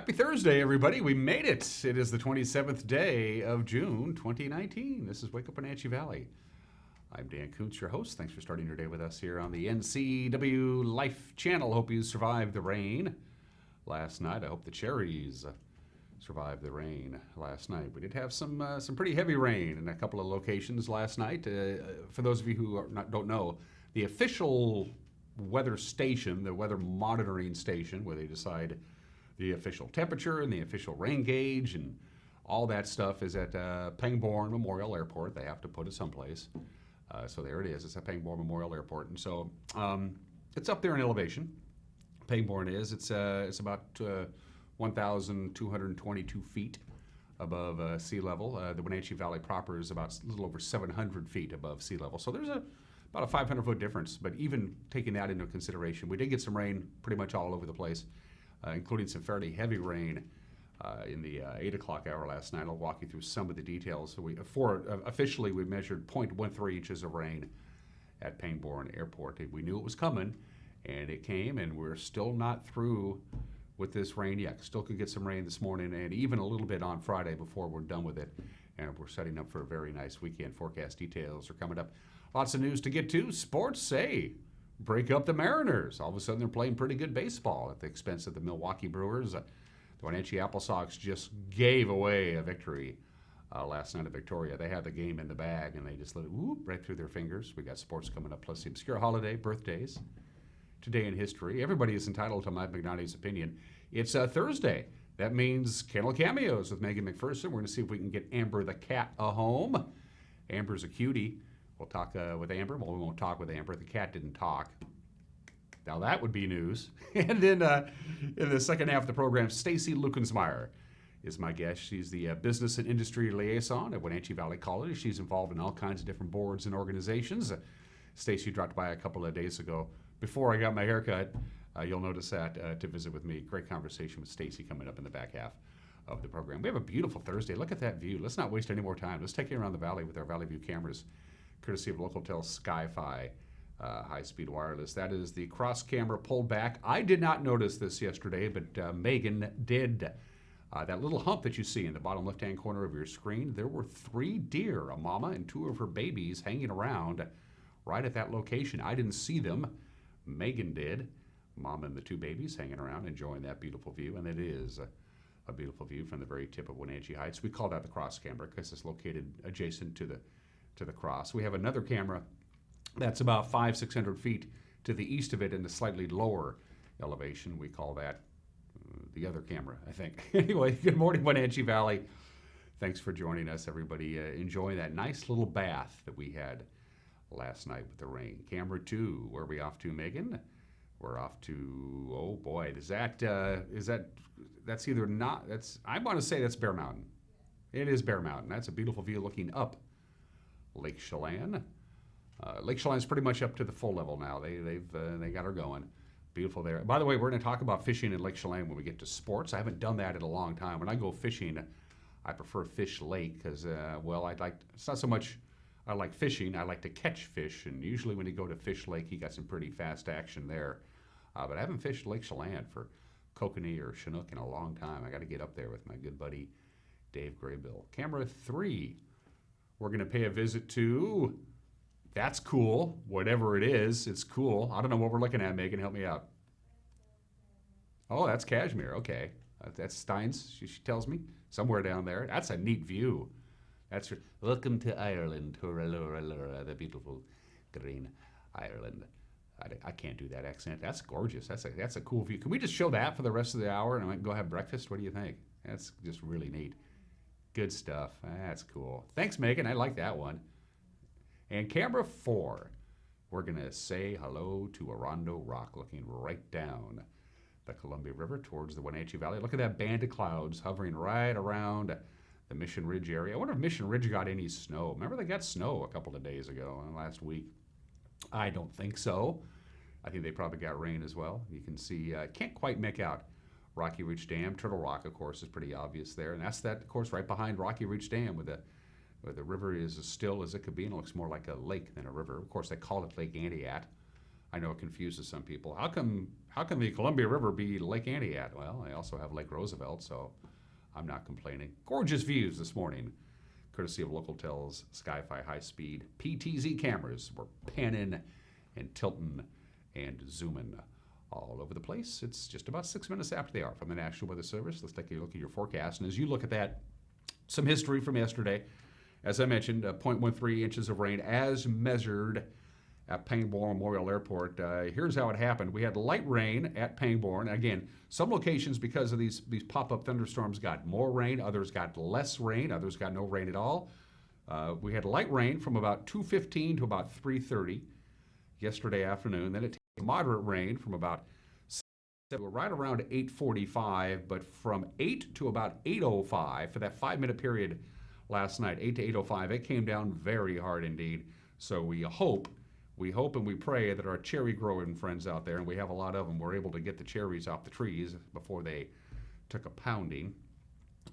Happy Thursday, everybody. We made it. It is the 27th day of June, 2019. This is Wake Up Wenatchee Valley. I'm Dan Kuntz, your host. Thanks for starting your day with us here on the NCW Life channel. Hope you survived the rain last night. I hope the cherries survived the rain last night. We did have some pretty heavy rain in a couple of locations last night. For those of you who don't know, the official weather station, the weather monitoring station, where they decide the official temperature and the official rain gauge and all that stuff, is at Pangbourne Memorial Airport. They have to put it someplace. So there it is. It's at Pangbourne Memorial Airport. And so it's up there in elevation. Pangbourne is. It's about 1,222 feet above sea level. The Wenatchee Valley proper is about a little over 700 feet above sea level. So there's about a 500-foot difference. But even taking that into consideration, we did get some rain pretty much all over the place, including some fairly heavy rain in the 8 o'clock hour last night. I'll walk you through some of the details. So officially, we measured 0.13 inches of rain at Pangbourne Airport. We knew it was coming, and it came, and we're still not through with this rain yet. Still could get some rain this morning, and even a little bit on Friday before we're done with it. And we're setting up for a very nice weekend. Forecast details are coming up. Lots of news to get to. Sports say break up the Mariners. All of a sudden, they're playing pretty good baseball at the expense of the Milwaukee Brewers. The Wenatchee Apple Sox just gave away a victory last night at Victoria. They had the game in the bag, and they just let it whoop right through their fingers. We got sports coming up, plus the obscure holiday, birthdays, today in history. Everybody is entitled to Mike McNally's opinion. It's Thursday. That means Kennel Cameos with Megan McPherson. We're going to see if we can get Amber the cat a home. Amber's a cutie. We'll talk with Amber. Well, we won't talk with Amber. The cat didn't talk. Now that would be news. And then in the second half of the program, Stacy Luckensmeyer is my guest. She's the business and industry liaison at Wenatchee Valley College. She's involved in all kinds of different boards and organizations. Stacy dropped by a couple of days ago before I got my haircut. You'll notice that to visit with me. Great conversation with Stacy coming up in the back half of the program. We have a beautiful Thursday. Look at that view. Let's not waste any more time. Let's take you around the valley with our Valley View cameras, courtesy of Localtel Sky-Fi high-speed wireless. That is the cross camera pulled back. I did not notice this yesterday, but Megan did. That little hump that you see in the bottom left-hand corner of your screen, there were 3 deer, a mama and 2 of her babies, hanging around right at that location. I didn't see them. Megan did. Mama and the 2 babies hanging around, enjoying that beautiful view, and it is a beautiful view from the very tip of Wenatchee Heights. We call that the cross camera because it's located adjacent to the cross. We have another camera that's about 500-600 feet to the east of it in a slightly lower elevation. We call that the other camera, I think. Anyway, good morning, Wenatchee Valley. Thanks for joining us, everybody. Enjoying that nice little bath that we had last night with the rain. Camera 2, where are we off to, Megan? We're off to, oh boy, that's either not, I want to say that's Bear Mountain. It is Bear Mountain. That's a beautiful view looking up Lake Chelan. Lake Chelan's pretty much up to the full level now. They got her going. Beautiful there. By the way, we're going to talk about fishing in Lake Chelan when we get to sports. I haven't done that in a long time. When I go fishing, I prefer Fish Lake because, it's not so much I like fishing. I like to catch fish, and usually when you go to Fish Lake, you got some pretty fast action there. But I haven't fished Lake Chelan for kokanee or chinook in a long time. I got to get up there with my good buddy Dave Graybill. Camera 3. We're going to pay a visit to, that's cool, whatever it is, it's cool. I don't know what we're looking at, Megan, help me out. Oh, that's Kashmir, okay. That's Steins, she tells me, somewhere down there. That's a neat view. Welcome to Ireland, hurrah, the beautiful green Ireland. I can't do that accent. That's gorgeous. That's a cool view. Can we just show that for the rest of the hour and I might go have breakfast? What do you think? That's just really neat. Good stuff. That's cool. Thanks, Megan. I like that one. And camera 4, we're going to say hello to Orondo Rock, looking right down the Columbia River towards the Wenatchee Valley. Look at that band of clouds hovering right around the Mission Ridge area. I wonder if Mission Ridge got any snow. Remember they got snow a couple of days ago, last week. I don't think so. I think they probably got rain as well. You can see, can't quite make out Rocky Ridge Dam. Turtle Rock, of course, is pretty obvious there. And that's that, of course, right behind Rocky Ridge Dam where the river is as still as it could be and it looks more like a lake than a river. Of course, they call it Lake Antioch. I know it confuses some people. How come the Columbia River be Lake Antioch? Well, I also have Lake Roosevelt, so I'm not complaining. Gorgeous views this morning, courtesy of Localtel's Sky-Fi high-speed PTZ cameras. We're panning and tilting and zooming all over the place. It's just about 6 minutes after the hour from the National Weather Service. Let's take a look at your forecast. And as you look at that, some history from yesterday. As I mentioned, 0.13 inches of rain as measured at Pangbourne Memorial Airport. Here's how it happened. We had light rain at Pangbourne. Again, some locations, because of these pop-up thunderstorms, got more rain. Others got less rain. Others got no rain at all. We had light rain from about 2:15 to about 3:30 yesterday afternoon. Then it took moderate rain from about right around 8:45, but from 8 to about 8:05 for that 5-minute period last night, 8 to 8:05, it came down very hard indeed. So we hope and we pray that our cherry growing friends out there, and we have a lot of them, were able to get the cherries off the trees before they took a pounding.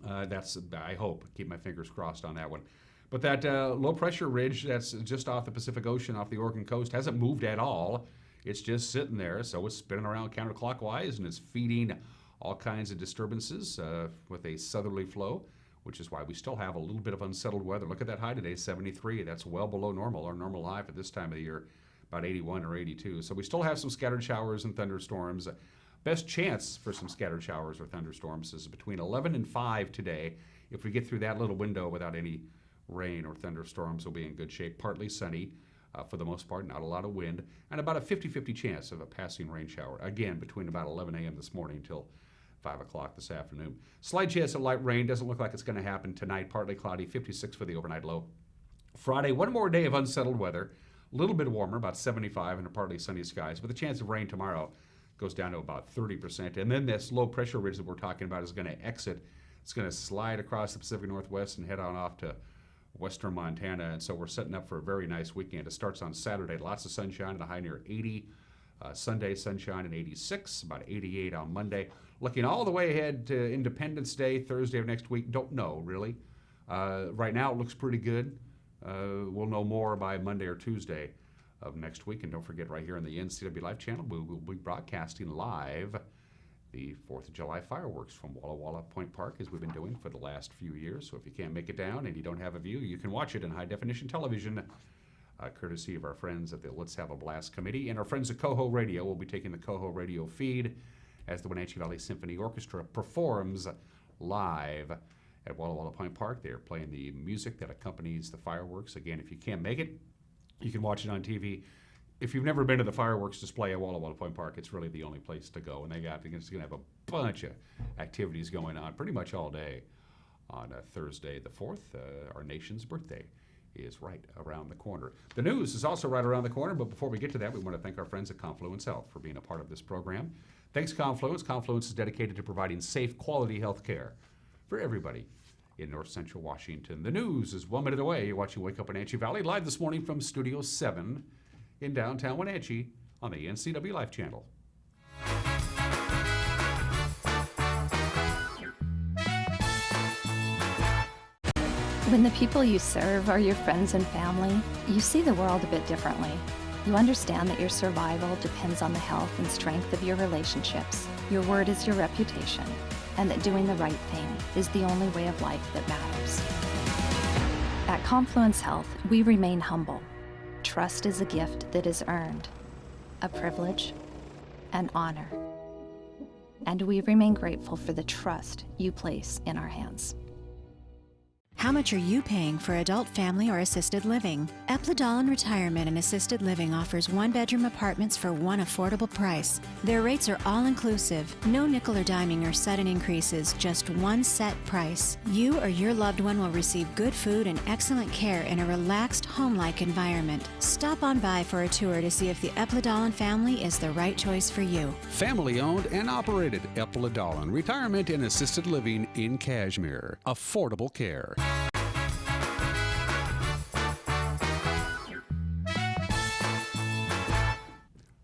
I hope. Keep my fingers crossed on that one. But that low pressure ridge that's just off the Pacific Ocean, off the Oregon coast, hasn't moved at all. It's just sitting there, so it's spinning around counterclockwise, and it's feeding all kinds of disturbances with a southerly flow, which is why we still have a little bit of unsettled weather. Look at that high today, 73. That's well below normal. Our normal high for this time of the year, about 81 or 82. So we still have some scattered showers and thunderstorms. Best chance for some scattered showers or thunderstorms is between 11 and 5 today. If we get through that little window without any rain or thunderstorms, we'll be in good shape. Partly sunny for the most part, not a lot of wind, and about a 50-50 chance of a passing rain shower. Again, between about 11 a.m. this morning till 5 o'clock this afternoon. Slight chance of light rain. Doesn't look like it's going to happen tonight. Partly cloudy, 56 for the overnight low. Friday, one more day of unsettled weather. A little bit warmer, about 75 and partly sunny skies. But the chance of rain tomorrow goes down to about 30%. And then this low pressure ridge that we're talking about is going to exit. It's going to slide across the Pacific Northwest and head on off to western Montana. And so we're setting up for a very nice weekend. It starts on Saturday. Lots of sunshine and a high near 80. Sunday, sunshine and 86, about 88 on Monday. Looking all the way ahead to Independence Day, Thursday of next week. Don't know, really. Right now, it looks pretty good. We'll know more by Monday or Tuesday of next week. And don't forget, right here on the NCW Live channel, we will be broadcasting live the 4th of July fireworks from Walla Walla Point Park, as we've been doing for the last few years. So if you can't make it down and you don't have a view, you can watch it in high-definition television, courtesy of our friends at the Let's Have a Blast Committee. And our friends at Coho Radio will be taking the Coho Radio feed as the Wenatchee Valley Symphony Orchestra performs live at Walla Walla Point Park. They're playing the music that accompanies the fireworks. Again, if you can't make it, you can watch it on TV. If you've never been to the fireworks display at Walla Walla Point Park, it's really the only place to go. And it's going to have a bunch of activities going on pretty much all day on Thursday the 4th, our nation's birthday is right around the corner. The news is also right around the corner, but before we get to that, we want to thank our friends at Confluence Health for being a part of this program. Thanks, Confluence. Confluence is dedicated to providing safe, quality health care for everybody in North Central Washington. The news is 1 minute away. You're watching Wake Up Wenatchee Valley live this morning from Studio 7 in downtown Wenatchee on the NCW Live channel. When the people you serve are your friends and family, you see the world a bit differently. You understand that your survival depends on the health and strength of your relationships. Your word is your reputation, and that doing the right thing is the only way of life that matters. At Confluence Health, we remain humble. Trust is a gift that is earned, a privilege, an honor. And we remain grateful for the trust you place in our hands. How much are you paying for adult, family, or assisted living? Epladolin Retirement and Assisted Living offers one-bedroom apartments for one affordable price. Their rates are all-inclusive, no nickel or diming or sudden increases, just one set price. You or your loved one will receive good food and excellent care in a relaxed, home-like environment. Stop on by for a tour to see if the Epladolin family is the right choice for you. Family-owned and operated Epladolin Retirement and Assisted Living in Cashmere. Affordable care.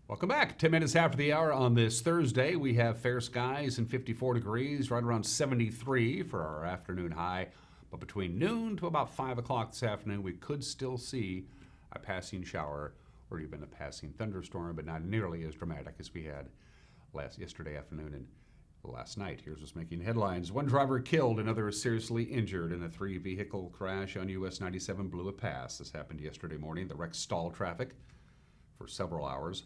Welcome back. 10 minutes after the hour on this Thursday, we have fair skies and 54 degrees, right around 73 for our afternoon high. But between noon to about 5 o'clock this afternoon, we could still see a passing shower or even a passing thunderstorm, but not nearly as dramatic as we had yesterday afternoon and last night. Here's what's making headlines. One driver killed, another seriously injured in a three-vehicle crash on US 97 Blue Pass. This happened yesterday morning. The wreck stalled traffic for several hours.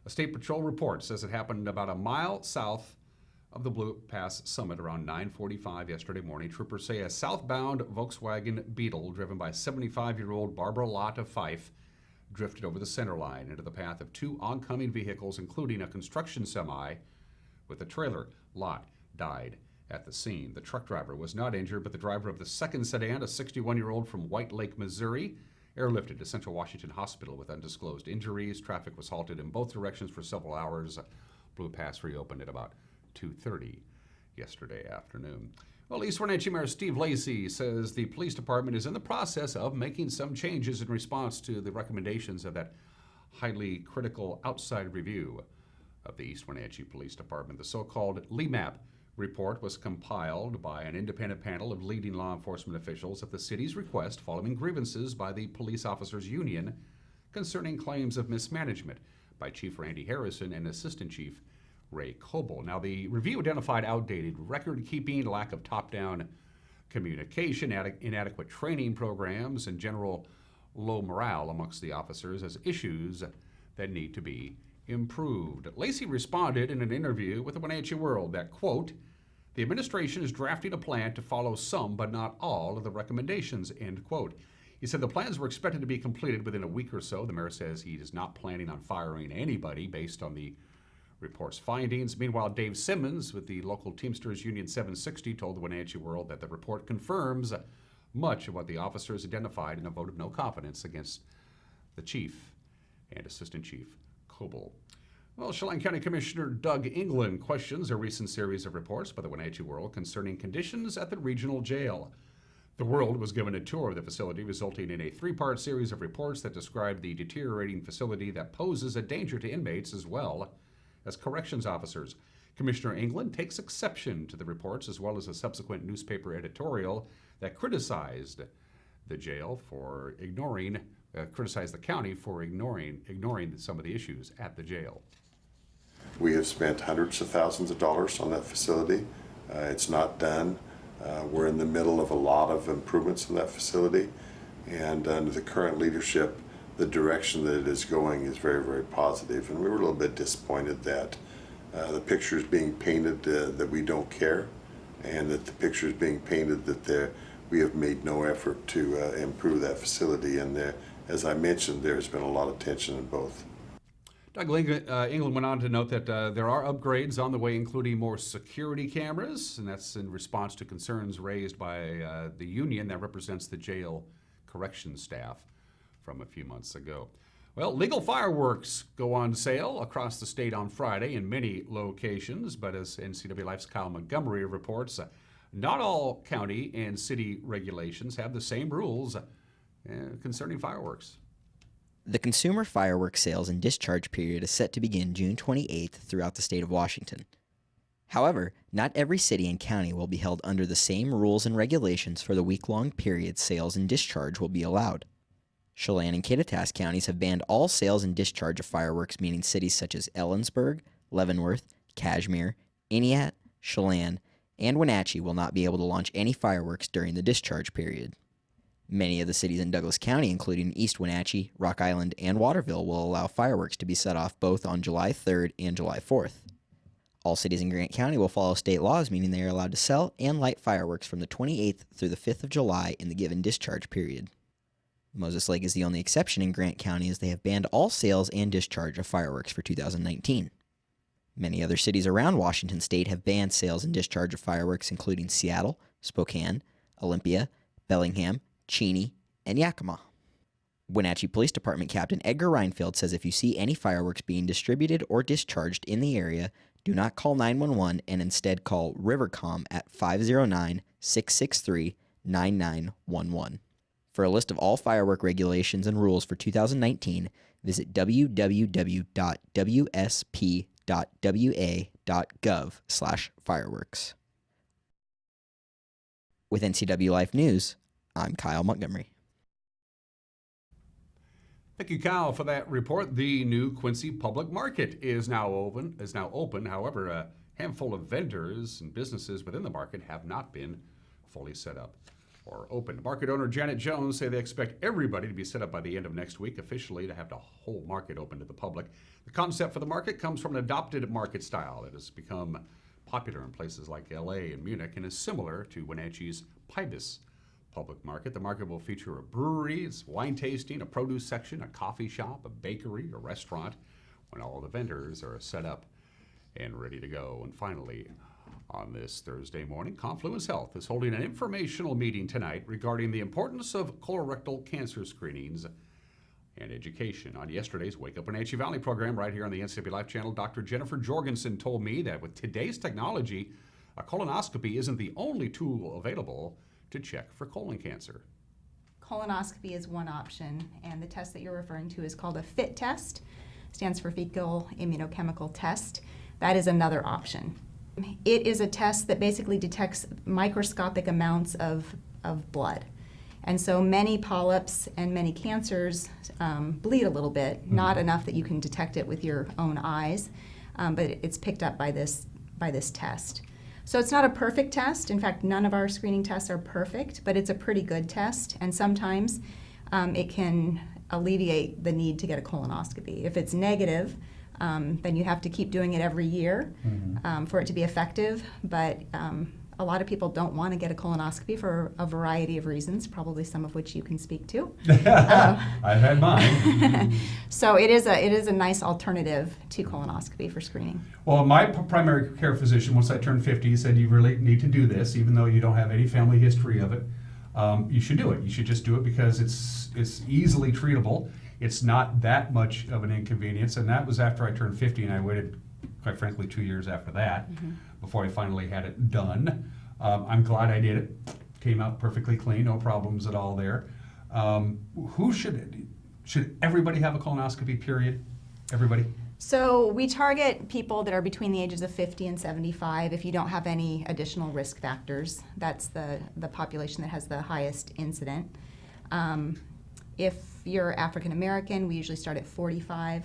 A state patrol report says it happened about a mile south of the Blue Pass summit around 9:45 yesterday morning. Troopers say a southbound Volkswagen Beetle driven by 75-year-old Barbara Lott of Fife drifted over the center line into the path of two oncoming vehicles, including a construction semi with a trailer. Lott died at the scene. The truck driver was not injured, but the driver of the second sedan, a 61-year-old from White Lake, Missouri, airlifted to Central Washington Hospital with undisclosed injuries. Traffic was halted in both directions for several hours. Blue Pass reopened at about 2:30 yesterday afternoon. Well, East Wenatchee Mayor Steve Lacy says the police department is in the process of making some changes in response to the recommendations of that highly critical outside review of the East Wenatchee Police Department. The so-called LEMAP report was compiled by an independent panel of leading law enforcement officials at the city's request following grievances by the Police Officers Union concerning claims of mismanagement by Chief Randy Harrison and Assistant Chief Ray Coble. Now, the review identified outdated record-keeping, lack of top-down communication, inadequate training programs, and general low morale amongst the officers as issues that need to be improved. Lacy responded in an interview with the Wenatchee World that, quote, "The administration is drafting a plan to follow some but not all of the recommendations," end quote. He said the plans were expected to be completed within a week or so. The mayor says he is not planning on firing anybody based on the report's findings. Meanwhile, Dave Simmons with the local Teamsters Union 760 told the Wenatchee World that the report confirms much of what the officers identified in a vote of no confidence against the chief and Assistant Chief Coble. Well, Chelan County Commissioner Doug England questions a recent series of reports by the Wenatchee World concerning conditions at the regional jail. The World was given a tour of the facility, resulting in a three-part series of reports that described the deteriorating facility that poses a danger to inmates as well as corrections officers. Commissioner England takes exception to the reports as well as a subsequent newspaper editorial that criticized the jail for criticized the county for ignoring some of the issues at the jail. We have spent hundreds of thousands of dollars on that facility. It's not done. We're in the middle of a lot of improvements in that facility, and under the current leadership, the direction that it is going is very, very positive. And we were a little bit disappointed that the picture is being painted that we don't care, and that the picture is being painted that we have made no effort to improve that facility. And as I mentioned, there's been a lot of tension in both. Doug England went on to note that there are upgrades on the way, including more security cameras, and that's in response to concerns raised by the union that represents the jail corrections staff from a few months ago. Well, legal fireworks go on sale across the state on Friday in many locations, but as NCW Life's Kyle Montgomery reports, not all county and city regulations have the same rules concerning fireworks. The consumer fireworks sales and discharge period is set to begin June 28th throughout the state of Washington. However, not every city and county will be held under the same rules and regulations for the week-long period sales and discharge will be allowed. Chelan and Kittitas counties have banned all sales and discharge of fireworks, meaning cities such as Ellensburg, Leavenworth, Cashmere, Entiat, Chelan, and Wenatchee will not be able to launch any fireworks during the discharge period. Many of the cities in Douglas County, including East Wenatchee, Rock Island, and Waterville, will allow fireworks to be set off both on July 3rd and July 4th. All cities in Grant County will follow state laws, meaning they are allowed to sell and light fireworks from the 28th through the 5th of July in the given discharge period. Moses Lake is the only exception in Grant County, as they have banned all sales and discharge of fireworks for 2019. Many other cities around Washington state have banned sales and discharge of fireworks, including Seattle, Spokane, Olympia, Bellingham, Cheney, and Yakima. Wenatchee Police Department Captain Edgar Reinfeld says if you see any fireworks being distributed or discharged in the area, do not call 911 and instead call Rivercom at 509-663-9911. For a list of all firework regulations and rules for 2019, visit www.wsp.wa.gov/fireworks. With NCW Life News, I'm Kyle Montgomery. Thank you, Kyle, for that report. The new Quincy Public Market is now open. However, a handful of vendors and businesses within the market have not been fully set up or open. Market owner Janet Jones say they expect everybody to be set up by the end of next week, officially to have the whole market open to the public. The concept for the market comes from an adopted market style that has become popular in places like LA and Munich and is similar to Wenatchee's Pybus Public Market. The market will feature a brewery, wine tasting, a produce section, a coffee shop, a bakery, a restaurant, when all the vendors are set up and ready to go. And finally, on this Thursday morning, Confluence Health is holding an informational meeting tonight regarding the importance of colorectal cancer screenings and education. On yesterday's Wake Up Wenatchee Valley program right here on the NCW Life channel, Dr. Jennifer Jorgensen told me that with today's technology, a colonoscopy isn't the only tool available to check for colon cancer. Colonoscopy is one option, and the test that you're referring to is called a FIT test, stands for fecal immunochemical test. That is another option. It is a test that basically detects microscopic amounts of blood. And so many polyps and many cancers bleed a little bit, not enough that you can detect it with your own eyes, but it's picked up by this test. So it's not a perfect test. In fact, none of our screening tests are perfect, but it's a pretty good test. And sometimes it can alleviate the need to get a colonoscopy. If it's negative, then you have to keep doing it every year for it to be effective. But a lot of people don't want to get a colonoscopy for a variety of reasons, probably some of which you can speak to. I've had mine. So it is a nice alternative to colonoscopy for screening. Well, my primary care physician, once I turned 50, said you really need to do this, even though you don't have any family history of it. You should do it. You should just do it because it's easily treatable. It's not that much of an inconvenience, and that was after I turned 50, and I waited, quite frankly, 2 years after that before I finally had it done. I'm glad I did it. Came out perfectly clean, no problems at all there. Who should everybody have a colonoscopy, period? Everybody? So we target people that are between the ages of 50 and 75 if you don't have any additional risk factors. That's the population that has the highest incident. If you're African American, we usually start at 45.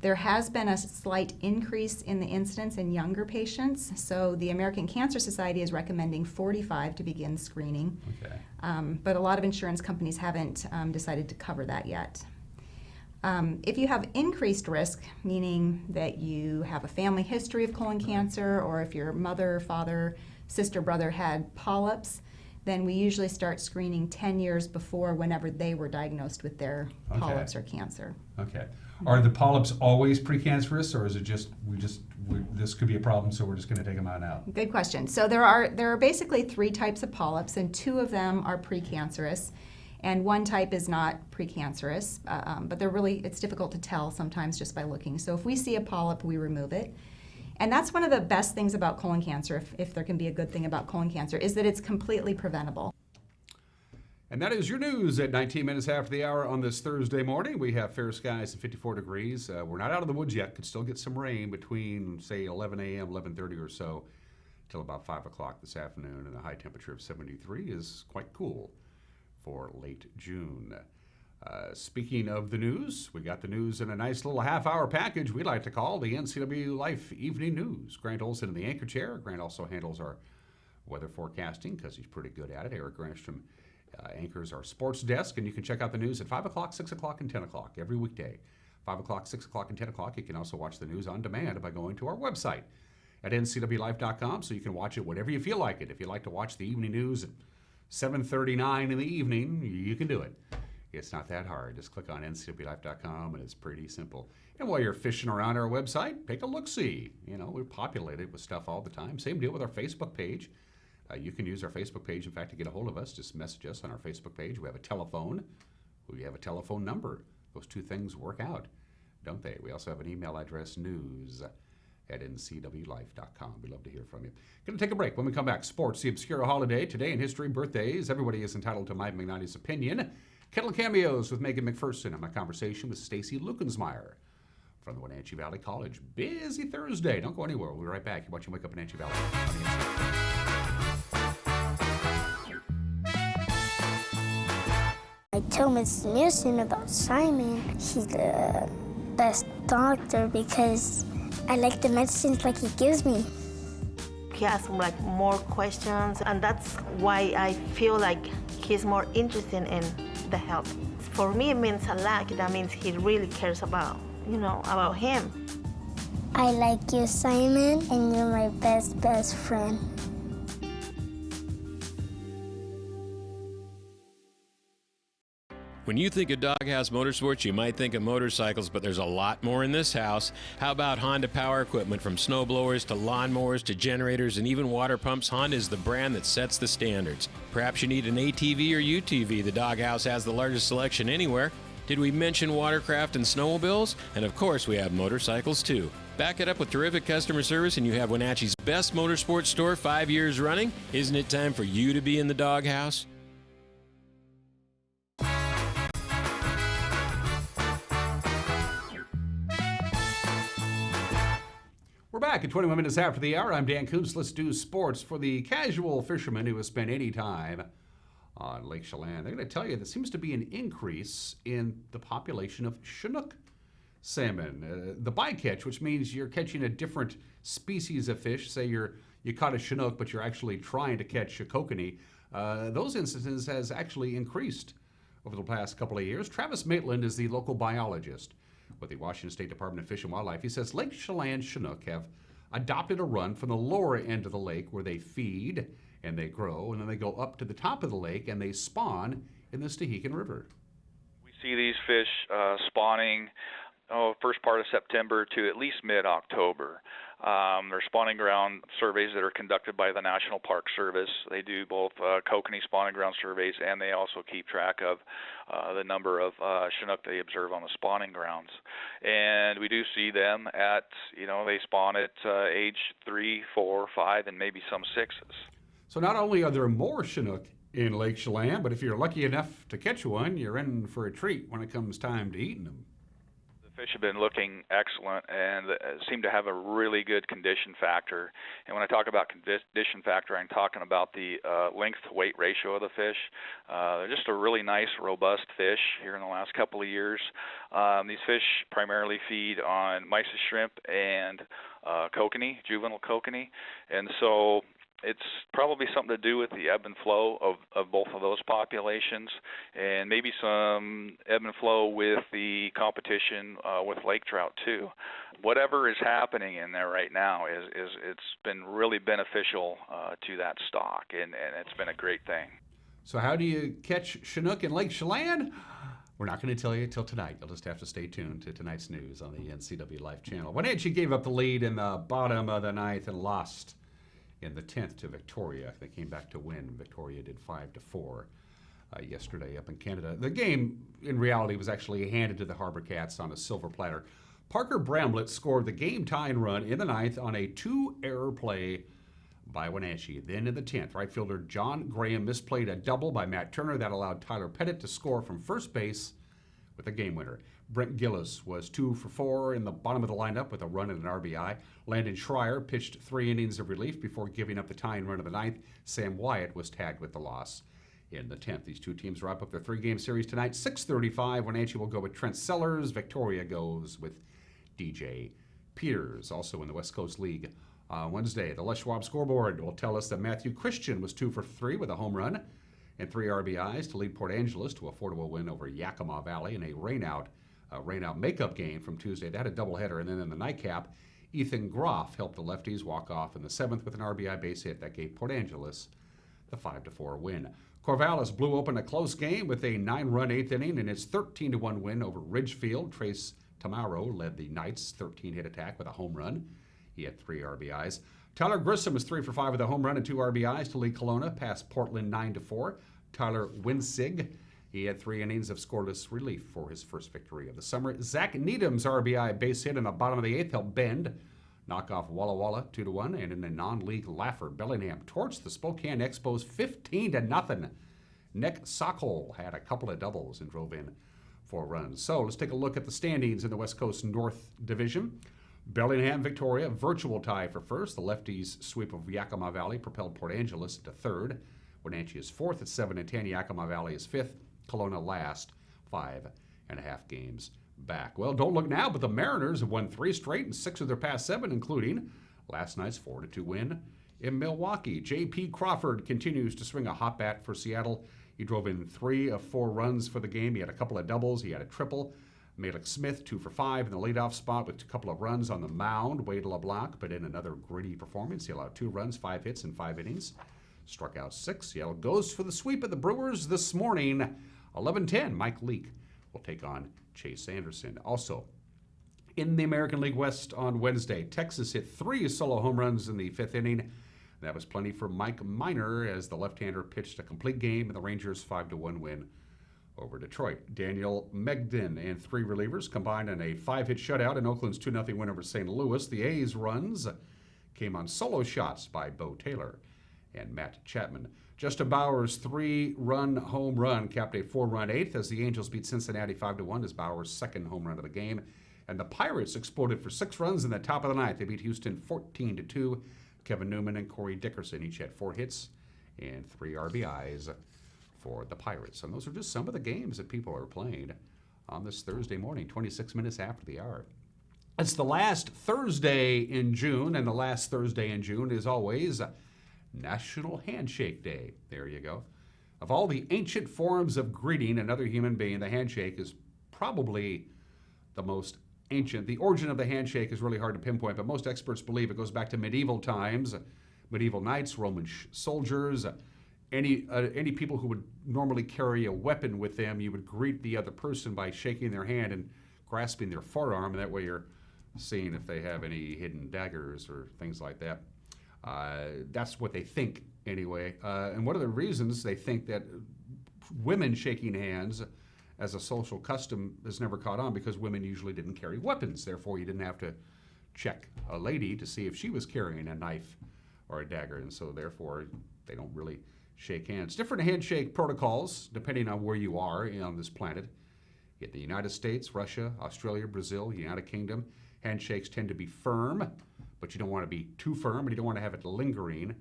There has been a slight increase in the incidence in younger patients, so the American Cancer Society is recommending 45 to begin screening. Okay. But a lot of insurance companies haven't decided to cover that yet. If you have increased risk, meaning that you have a family history of colon cancer, or if your mother, father, sister, brother had polyps, then we usually start screening 10 years before whenever they were diagnosed with their polyps or cancer. Okay. Are the polyps always precancerous, or is it just this could be a problem, so we're just going to take them out now? Good question. So there are basically 3 types of polyps, and 2 of them are precancerous, and 1 type is not precancerous. But it's difficult to tell sometimes just by looking. So if we see a polyp, we remove it. And that's one of the best things about colon cancer, if there can be a good thing about colon cancer, is that it's completely preventable. And that is your news at 19 minutes after the hour on this Thursday morning. We have fair skies and 54 degrees. We're not out of the woods yet. Could still get some rain between, say, 11 a.m., 11:30 or so, till about 5 o'clock this afternoon. And a high temperature of 73 is quite cool for late June. Speaking of the news, we got the news in a nice little half-hour package we like to call the NCW Life Evening News. Grant Olson in the anchor chair. Grant also handles our weather forecasting because he's pretty good at it. Eric Granstrom anchors our sports desk, and you can check out the news at 5 o'clock, 6 o'clock, and 10 o'clock every weekday. 5 o'clock, 6 o'clock, and 10 o'clock. You can also watch the news on demand by going to our website at ncwlife.com, so you can watch it whenever you feel like it. If you like to watch the evening news at 7:39 in the evening, you can do it. It's not that hard. Just click on ncwlife.com, and it's pretty simple. And while you're fishing around our website, take a look-see. You know, we're populated with stuff all the time. Same deal with our Facebook page. You can use our Facebook page, in fact, to get a hold of us. Just message us on our Facebook page. We have a telephone. We have a telephone number. Those 2 things work out, don't they? We also have an email address, news@ncwlife.com. We'd love to hear from you. Going to take a break. When we come back, sports, the obscure holiday, today in history, birthdays. Everybody is entitled to Mike McNally's opinion. Kettle Cameos with Megan McPherson and my conversation with Stacy Luckensmeyer from the Wenatchee Valley College. Busy Thursday. Don't go anywhere. We'll be right back. You're watching Wake Up Wenatchee Valley. tell Miss Nielsen about Simon. He's the best doctor because I like the medicines like he gives me. He asks like more questions, and that's why I feel like he's more interested in the health. For me, it means a lot. That means he really cares about, about him. I like you, Simon, and you're my best friend. When you think of Doghouse Motorsports, you might think of motorcycles, but there's a lot more in this house. How about Honda power equipment? From snow blowers to lawnmowers to generators and even water pumps, Honda is the brand that sets the standards. Perhaps you need an ATV or UTV. The Doghouse has the largest selection anywhere. Did we mention watercraft and snowmobiles? And of course, we have motorcycles too. Back it up with terrific customer service and you have Wenatchee's best motorsports store 5 years running. Isn't it time for you to be in the Doghouse? We're back at 21 minutes after the hour. I'm Dan Kuntz. Let's do sports. For the casual fisherman who has spent any time on Lake Chelan, they're going to tell you there seems to be an increase in the population of Chinook salmon. The bycatch, which means you're catching a different species of fish. Say you caught a Chinook, but you're actually trying to catch a kokanee. Those instances has actually increased over the past couple of years. Travis Maitland is the local biologist with the Washington State Department of Fish and Wildlife. He says Lake Chelan Chinook have adopted a run from the lower end of the lake where they feed and they grow, and then they go up to the top of the lake and they spawn in the Stehekin River. We see these fish spawning first part of September to at least mid-October. They're spawning ground surveys that are conducted by the National Park Service. They do both kokanee spawning ground surveys, and they also keep track of the number of Chinook they observe on the spawning grounds. And we do see them at, they spawn at age 3, 4, 5, and maybe some 6s. So not only are there more Chinook in Lake Chelan, but if you're lucky enough to catch one, you're in for a treat when it comes time to eating them. Fish have been looking excellent and seem to have a really good condition factor. And when I talk about condition factor, I'm talking about the length-to-weight ratio of the fish. They're just a really nice, robust fish here in the last couple of years. These fish primarily feed on mysis shrimp and kokanee, juvenile kokanee. And so it's probably something to do with the ebb and flow of both of those populations, and maybe some ebb and flow with the competition with lake trout too. Whatever is happening in there right now is it's been really beneficial to that stock, and it's been a great thing. So how do you catch Chinook in Lake Chelan? We're not going to tell you till tonight. You'll just have to stay tuned to tonight's news on the NCW Life channel. Wenatchee gave up the lead in the bottom of the ninth and lost in the 10th to Victoria. They came back to win. Victoria did 5-4 yesterday up in Canada. The game, in reality, was actually handed to the Harbor Cats on a silver platter. Parker Bramlett scored the game-tying run in the 9th on a 2-error play by Wenatchee. Then in the 10th, right fielder John Graham misplayed a double by Matt Turner that allowed Tyler Pettit to score from first base with a game winner. Brent Gillis was 2 for 4 in the bottom of the lineup with a run and an RBI. Landon Schreier pitched 3 innings of relief before giving up the tying run of the 9th. Sam Wyatt was tagged with the loss in the 10th. These two teams wrap up their 3-game series tonight. 6:35, Wenatchee will go with Trent Sellers. Victoria goes with DJ Peters. Also in the West Coast League Wednesday, the Les Schwab scoreboard will tell us that Matthew Christian was 2 for 3 with a home run and 3 RBIs to lead Port Angeles to a 4-1 win over Yakima Valley in a rainout makeup game from Tuesday. They had a doubleheader, and then in the nightcap, Ethan Groff helped the lefties walk off in the 7th with an RBI base hit that gave Port Angeles the 5-4 win. Corvallis blew open a close game with a 9-run 8th inning in its 13-1 win over Ridgefield. Trace Tamaro led the Knights' 13-hit attack with a home run. He had 3 RBIs. Tyler Grissom was 3 for 5 with a home run and 2 RBIs to lead Kelowna past Portland 9-4. Tyler Winsig, he had 3 innings of scoreless relief for his first victory of the summer. Zach Needham's RBI base hit in the bottom of the 8th helped Bend knock off Walla Walla 2-1, and in a non-league laugher, Bellingham torched the Spokane Expos 15-0. Nick Sokol had a couple of doubles and drove in 4 runs. So let's take a look at the standings in the West Coast North Division. Bellingham, Victoria, virtual tie for first. The lefties' sweep of Yakima Valley propelled Port Angeles to third. Wenatchee is fourth at 7-10. Yakima Valley is fifth Kelowna last 5.5 games back. Well, don't look now, but the Mariners have won 3 straight and 6 of their past 7, including last night's 4-2 win in Milwaukee. J.P. Crawford continues to swing a hot bat for Seattle. He drove in 3 of 4 runs for the game. He had a couple of doubles. He had a triple. Malik Smith, 2 for 5 in the leadoff spot with a couple of runs on the mound. Wade LeBlanc, but in another gritty performance. He allowed 2 runs, 5 hits in 5 innings. Struck out 6. Seattle goes for the sweep at the Brewers this morning. 11:10, Mike Leake will take on Chase Anderson. Also, in the American League West on Wednesday, Texas hit 3 solo home runs in the 5th inning. That was plenty for Mike Minor as the left-hander pitched a complete game in the Rangers' 5-1 win over Detroit. Daniel Megden and 3 relievers combined in a 5-hit shutout in Oakland's 2-0 win over St. Louis. The A's runs came on solo shots by Bo Taylor and Matt Chapman. Justin Bauer's 3-run home run capped a 4-run 8th as the Angels beat Cincinnati 5-1 as Bauer's 2nd home run of the game. And the Pirates exploded for 6 runs in the top of the 9th. They beat Houston 14-2. Kevin Newman and Corey Dickerson each had 4 hits and 3 RBIs for the Pirates. And those are just some of the games that people are playing on this Thursday morning, 26 minutes after the hour. It's the last Thursday in June, and the last Thursday in June is always National Handshake Day. There you go. Of all the ancient forms of greeting another human being, the handshake is probably the most ancient. The origin of the handshake is really hard to pinpoint, but most experts believe it goes back to medieval times, medieval knights, Roman soldiers, any people who would normally carry a weapon with them. You would greet the other person by shaking their hand and grasping their forearm, and that way you're seeing if they have any hidden daggers or things like that. That's what they think anyway. And one of the reasons they think that women shaking hands as a social custom has never caught on because women usually didn't carry weapons. Therefore, you didn't have to check a lady to see if she was carrying a knife or a dagger. And so therefore, they don't really shake hands. Different handshake protocols depending on where you are on this planet. In the United States, Russia, Australia, Brazil, United Kingdom, handshakes tend to be firm, but you don't want to be too firm and you don't want to have it lingering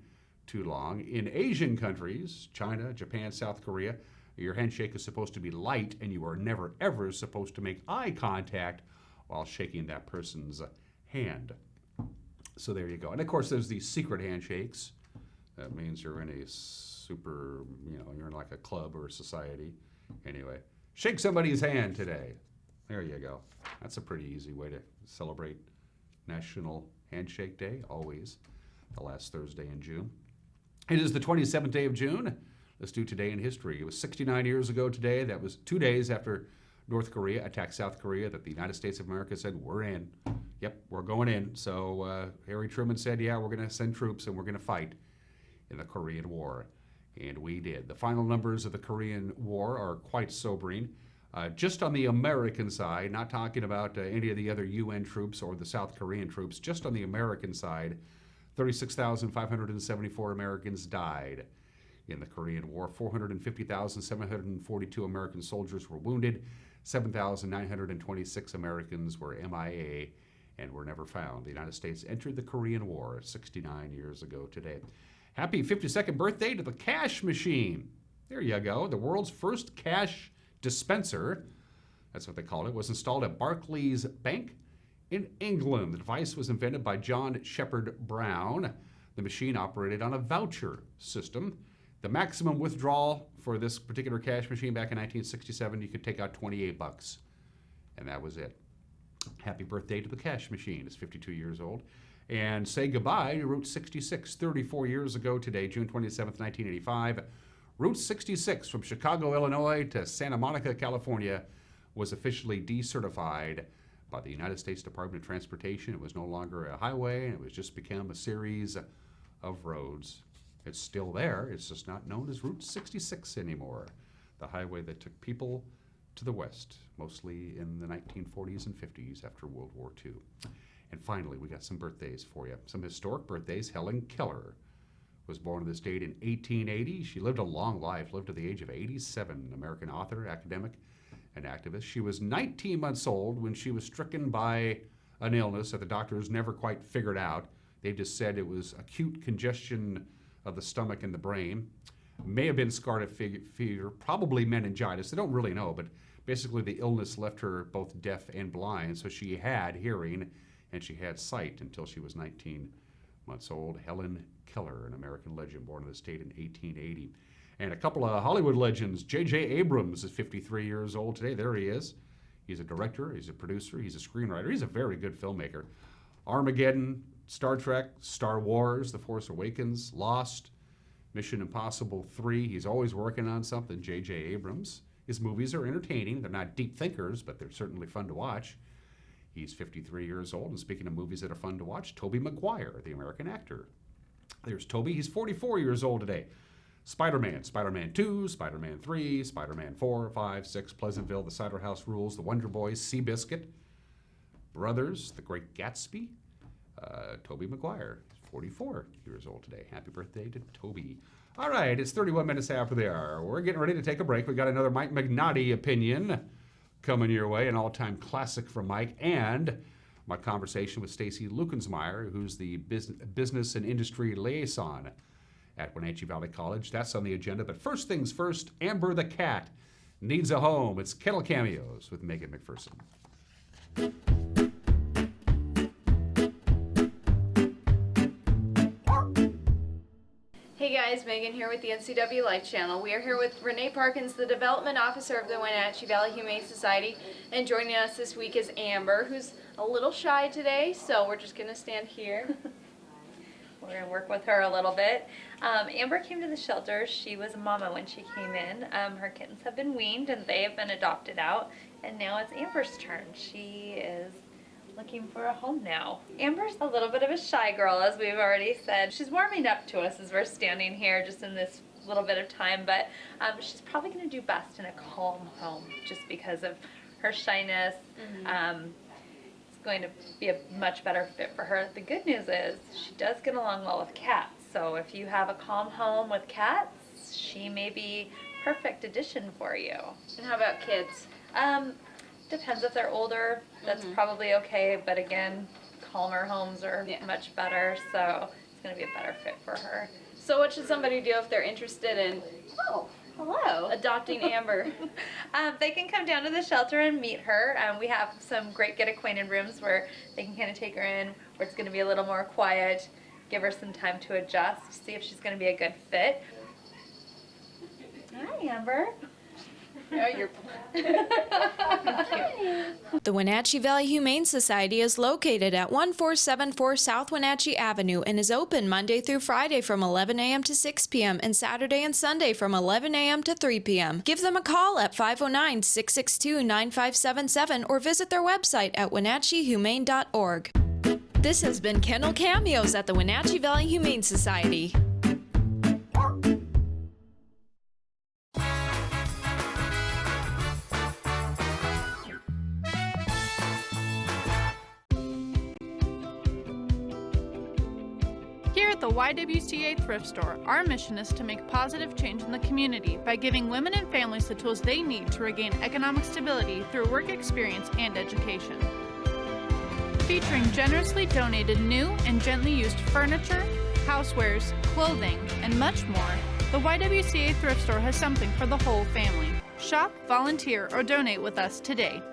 too long. In Asian countries, China, Japan, South Korea, your handshake is supposed to be light and you are never ever supposed to make eye contact while shaking that person's hand. So there you go. And of course there's these secret handshakes. That means you're in a super, you're in like a club or a society. Anyway, shake somebody's hand today. There you go. That's a pretty easy way to celebrate National Handshake Day, always the last Thursday in June. It is the 27th day of June. Let's do today in history. It was 69 years ago today. That was 2 days after North Korea attacked South Korea that the United States of America said, we're in. Yep, we're going in. So Harry Truman said, yeah, we're going to send troops and we're going to fight in the Korean War. And we did. The final numbers of the Korean War are quite sobering. Just on the American side, not talking about any of the other UN troops or the South Korean troops, just on the American side, 36,574 Americans died in the Korean War. 450,742 American soldiers were wounded. 7,926 Americans were MIA and were never found. The United States entered the Korean War 69 years ago today. Happy 52nd birthday to the cash machine. There you go. The world's first cash dispenser, that's what they called it, was installed at Barclays Bank in England. The device was invented by John Shepherd Brown. The machine operated on a voucher system. The maximum withdrawal for this particular cash machine back in 1967, you could take out $28, and that was it. Happy birthday to the cash machine. It's 52 years old. And say goodbye to Route 66, 34 years ago today, June 27th, 1985. Route 66 from Chicago, Illinois to Santa Monica, California was officially decertified by the United States Department of Transportation. It was no longer a highway, and it was just become a series of roads. It's still there, it's just not known as Route 66 anymore. The highway that took people to the west, mostly in the 1940s and 50s after World War II. And finally, we got some birthdays for you. Some historic birthdays. Helen Keller was born on this date in 1880. She lived a long life, lived to the age of 87, American author, academic, and activist. She was 19 months old when she was stricken by an illness that the doctors never quite figured out. They just said it was acute congestion of the stomach and the brain. May have been scarlet fever, probably meningitis. They don't really know, but basically the illness left her both deaf and blind, so she had hearing and she had sight until she was 19 months old. Helen Keller, an American legend born in the state in 1880. And a couple of Hollywood legends. J.J. Abrams is 53 years old today. There he is. He's a director, he's a producer, he's a screenwriter. He's a very good filmmaker. Armageddon, Star Trek, Star Wars, The Force Awakens, Lost, Mission Impossible 3. He's always working on something, J.J. Abrams. His movies are entertaining. They're not deep thinkers, but they're certainly fun to watch. He's 53 years old, and speaking of movies that are fun to watch, Tobey Maguire, the American actor. There's Toby. He's 44 years old today. Spider-Man, Spider-Man 2, Spider-Man 3, Spider-Man 4, 5, 6, Pleasantville, The Cider House Rules, The Wonder Boys, Seabiscuit, Brothers, The Great Gatsby. Tobey Maguire, 44 years old today. Happy birthday to Toby. All right, it's 31 minutes after the hour. We're getting ready to take a break. We got another Mike Magnotti opinion coming your way, an all-time classic from Mike, and my conversation with Stacy Luckensmeyer, who's the business and industry liaison at Wenatchee Valley College. That's on the agenda. But first things first, Amber the cat needs a home. It's Kennel Cameos with Megan McPherson. Hey guys, Megan here with the NCW Life Channel. We are here with Renee Parkins, the Development Officer of the Wenatchee Valley Humane Society, and joining us this week is Amber, who's a little shy today, so we're just going to stand here. We're going to work with her a little bit. Amber came to the shelter. She was a mama when she came in. Her kittens have been weaned and they have been adopted out, and now it's Amber's turn. She is looking for a home now. Amber's a little bit of a shy girl, as we've already said. She's warming up to us as we're standing here just in this little bit of time, but she's probably going to do best in a calm home just because of her shyness. It's going to be a much better fit for her. The good news is she does get along well with cats, so if you have a calm home with cats, she may be a perfect addition for you. And how about kids? Depends if they're older, that's probably okay, but again, calmer homes are much better, so it's going to be a better fit for her. So what should somebody do if they're interested in adopting Amber? They can come down to the shelter and meet her. We have some great get acquainted rooms where they can kind of take her in, where it's going to be a little more quiet, give her some time to adjust, see if she's going to be a good fit. Hi, Amber. Oh, you're The Wenatchee Valley Humane Society is located at 1474 South Wenatchee Avenue and is open Monday through Friday from 11 a.m. to 6 p.m. and Saturday and Sunday from 11 a.m. to 3 p.m. Give them a call at 509-662-9577 or visit their website at wenatcheehumane.org. This has been Kennel Cameos at the Wenatchee Valley Humane Society. Here at the YWCA Thrift Store, our mission is to make positive change in the community by giving women and families the tools they need to regain economic stability through work experience and education. Featuring generously donated new and gently used furniture, housewares, clothing, and much more, the YWCA Thrift Store has something for the whole family. Shop, volunteer, or donate with us today.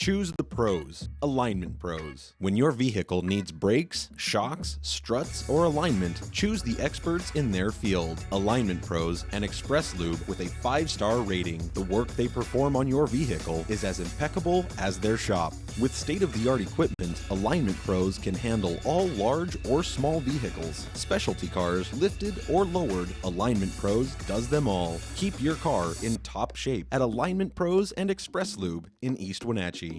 Choose the pros, Alignment Pros. When your vehicle needs brakes, shocks, struts, or alignment, choose the experts in their field. Alignment Pros and Express Lube with a 5-star rating. The work they perform on your vehicle is as impeccable as their shop. With state-of-the-art equipment, Alignment Pros can handle all large or small vehicles, specialty cars, lifted or lowered. Alignment Pros does them all. Keep your car in top shape at Alignment Pros and Express Lube in East Wenatchee.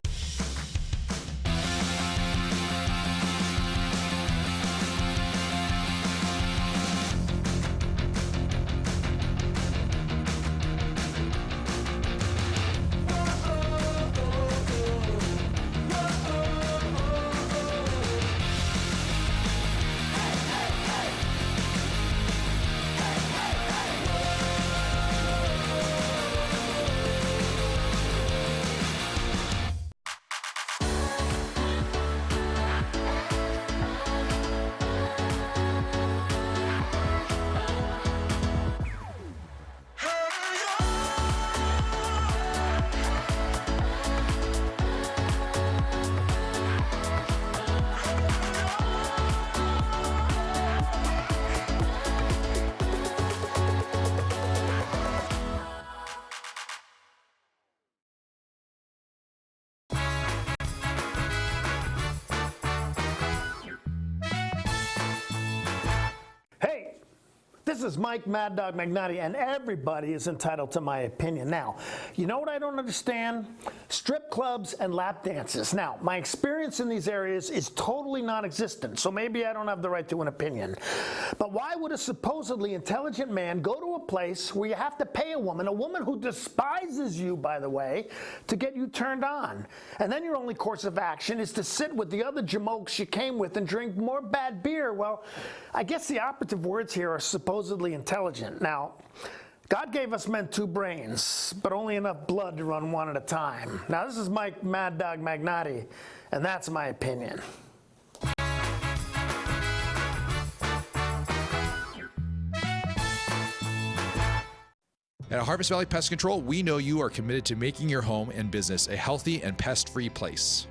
This is Mike Mad Dog Magnotti, and everybody is entitled to my opinion. Now, you know what I don't understand? Strip clubs and lap dances. Now, my experience in these areas is totally non-existent, so maybe I don't have the right to an opinion. But why would a supposedly intelligent man go to a place where you have to pay a woman who despises you, by the way, to get you turned on? And then your only course of action is to sit with the other jamokes you came with and drink more bad beer. Well, I guess the operative words here are supposedly intelligent. Now, God gave us men 2 brains, but only enough blood to run one at a time. Now, this is Mike Mad Dog Magnotti, and that's my opinion. At Harvest Valley Pest Control, we know you are committed to making your home and business a healthy and pest-free place.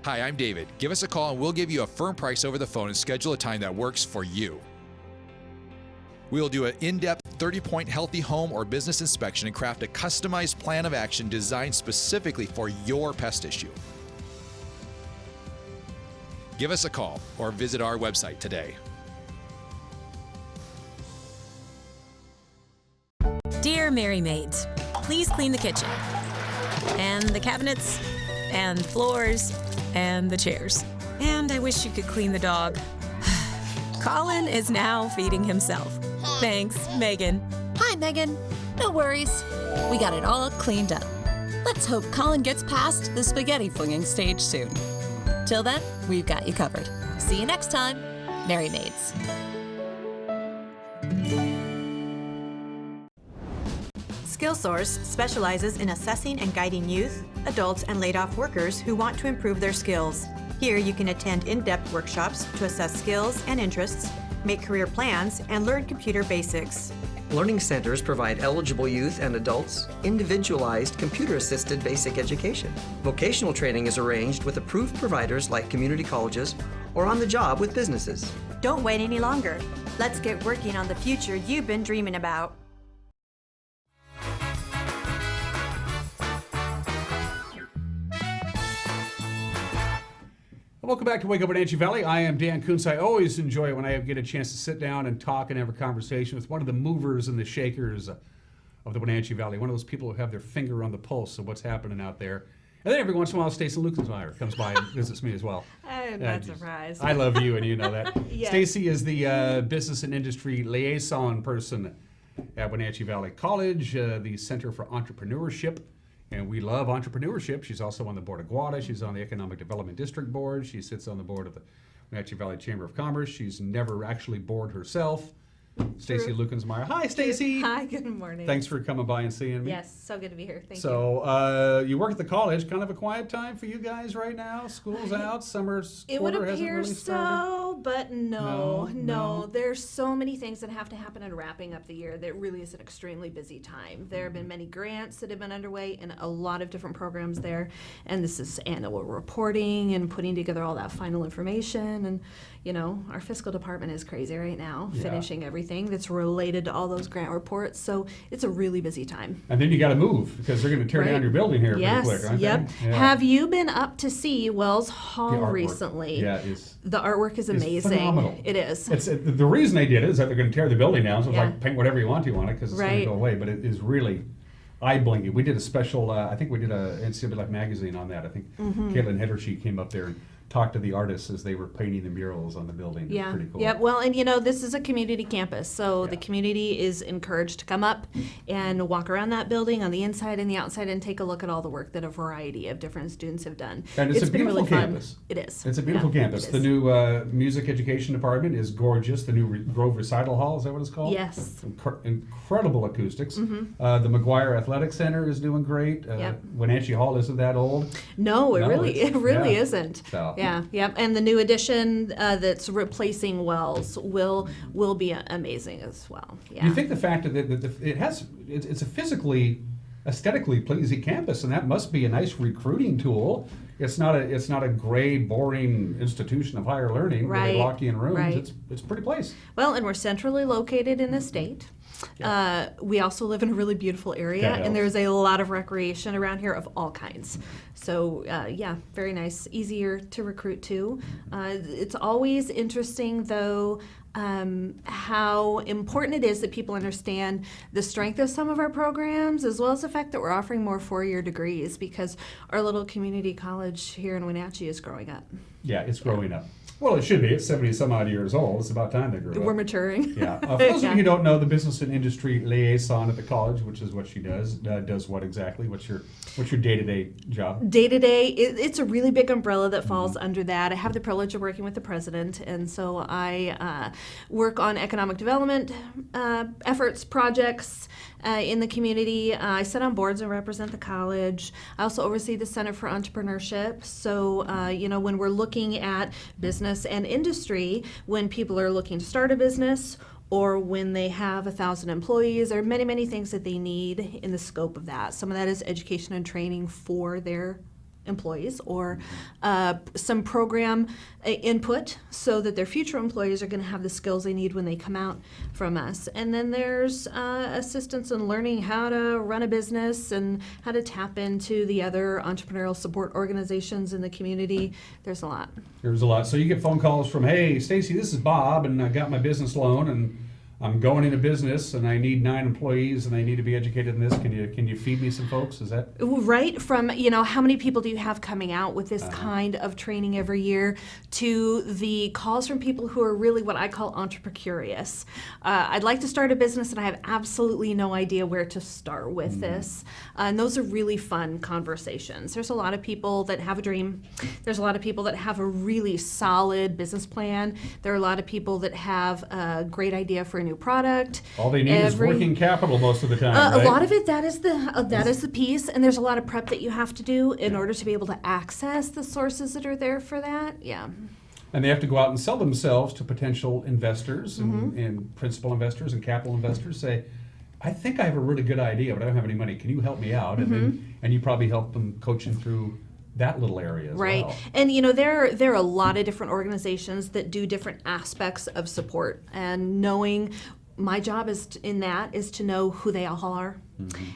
Hi, I'm David. Give us a call and we'll give you a firm price over the phone and schedule a time that works for you. We will do an in-depth 30-point healthy home or business inspection and craft a customized plan of action designed specifically for your pest issue. Give us a call or visit our website today. Dear Mary Maids, please clean the kitchen, and the cabinets, and the floors, and the chairs. And I wish you could clean the dog. Colin is now feeding himself. Thanks, Megan. Hi, Megan. No worries. We got it all cleaned up. Let's hope Colin gets past the spaghetti flinging stage soon. Till then, we've got you covered. See you next time, Mary Maids. SkillSource specializes in assessing and guiding youth, adults, and laid-off workers who want to improve their skills. Here you can attend in-depth workshops to assess skills and interests, make career plans, and learn computer basics. Learning centers provide eligible youth and adults individualized computer-assisted basic education. Vocational training is arranged with approved providers like community colleges or on the job with businesses. Don't wait any longer. Let's get working on the future you've been dreaming about. Welcome back to Wake Up Wenatchee Valley. I am Dan Kuntz. I always enjoy it when I get a chance to sit down and talk and have a conversation with one of the movers and the shakers of the Wenatchee Valley, one of those people who have their finger on the pulse of what's happening out there. And then every once in a while, Stacy Luckensmeyer comes by and visits me as well. I'm not surprised. I love you, and you know that. Yes. Stacy is the business and industry liaison person at Wenatchee Valley College, the Center for Entrepreneurship. And we love entrepreneurship. She's also on the board of GWADA. She's on the Economic Development District Board. She sits on the board of the Wenatchee Valley Chamber of Commerce. She's never actually bored herself. Stacy Luckensmeyer. Hi, Stacy. Hi, good morning. Thanks for coming by and seeing me. Yes, so good to be here. Thank you. So you work at the college. Kind of a quiet time for you guys right now. School's out. Summer's It would quarter hasn't appear really started. so, but no. No. There's so many things that have to happen in wrapping up the year that really is an extremely busy time. There have been many grants that have been underway and a lot of different programs there. And this is annual reporting and putting together all that final information. And, you know, our fiscal department is crazy right now, finishing everything that's related to all those grant reports. So it's a really busy time. And then you got to move because they're going to tear down your building here pretty quick, aren't Yep. they? Yeah. Have you been up to see Wells Hall The artwork. recently? Yeah, it's The artwork is amazing. phenomenal. It is. It's the reason they did it is that they're going to tear the building down. So it's Yeah. like paint whatever you want to on it because it's going to Right. go away. But it is really eye-blinking. We did a special. I think we did a NCW Life magazine on that. I think Caitlin Hedershe came up there and talked to the artists as they were painting the murals on the building. It was Yeah. pretty cool. Yep. Well, and you know, this is a community campus, so the community is encouraged to come up and walk around that building on the inside and the outside and take a look at all the work that a variety of different students have done. And it's a been beautiful really fun. campus. It is. It's a beautiful Yeah, campus. it The is. new music education department is gorgeous. The new Grove Recital Hall, is that what it's called? Yes. Incredible acoustics. Mhm. The McGuire Athletic Center is doing great. Yep. Wenatchee Hall isn't that old. No, it really yeah. isn't. So- Yeah, yep. And the new addition that's replacing Wells will be amazing as well. Yeah. You think the fact that it's a physically, aesthetically pleasing campus, and that must be a nice recruiting tool. It's not a gray, boring institution of higher learning where they Right, lock you in rooms. right. It's a pretty place. Well, and we're centrally located in the state. We also live in a really beautiful area, That helps. and there's a lot of recreation around here of all kinds. So yeah, very nice, easier to recruit to. It's always interesting, though, how important it is that people understand the strength of some of our programs, as well as the fact that we're offering more four-year degrees, because our little community college here in Wenatchee is growing up. Yeah, it's growing up. Well, it should be. It's 70 some odd years old. It's about time they grew up. We're maturing. Yeah. For those of you who don't know, the business and industry liaison at the college, which is what she does what exactly? What's your day-to-day job? Day-to-day, it's a really big umbrella that falls under that. I have the privilege of working with the president, and so I work on economic development efforts, projects in the community. I sit on boards and represent the college. I also oversee the Center for Entrepreneurship. So, when we're looking at business and industry, when people are looking to start a business, or when they have 1,000 employees, there are many, many things that they need in the scope of that. Some of that is education and training for their employees, or some program input so that their future employees are going to have the skills they need when they come out from us. And then there's assistance in learning how to run a business and how to tap into the other entrepreneurial support organizations in the community. There's a lot. There's a lot. So you get phone calls from, hey, Stacy, this is Bob, and I got my business loan, and I'm going into business, and I need 9 employees, and I need to be educated in this. Can you feed me some folks? Is that right? From how many people do you have coming out with this kind of training every year, to the calls from people who are really what I call entrepreneur-curious. I'd like to start a business, and I have absolutely no idea where to start with this. And those are really fun conversations. There's a lot of people that have a dream. There's a lot of people that have a really solid business plan. There are a lot of people that have a great idea for a new product. all they need is working capital most of the time, right? A lot of it, that is the piece, and there's a lot of prep that you have to do in order to be able to access the sources that are there for that. Yeah. And they have to go out and sell themselves to potential investors and principal investors and capital investors. Say, I think I have a really good idea, but I don't have any money. Can you help me out? And you probably help them coach them through that little area as right. well. And there are a lot of different organizations that do different aspects of support, and knowing my job is to know who they all are,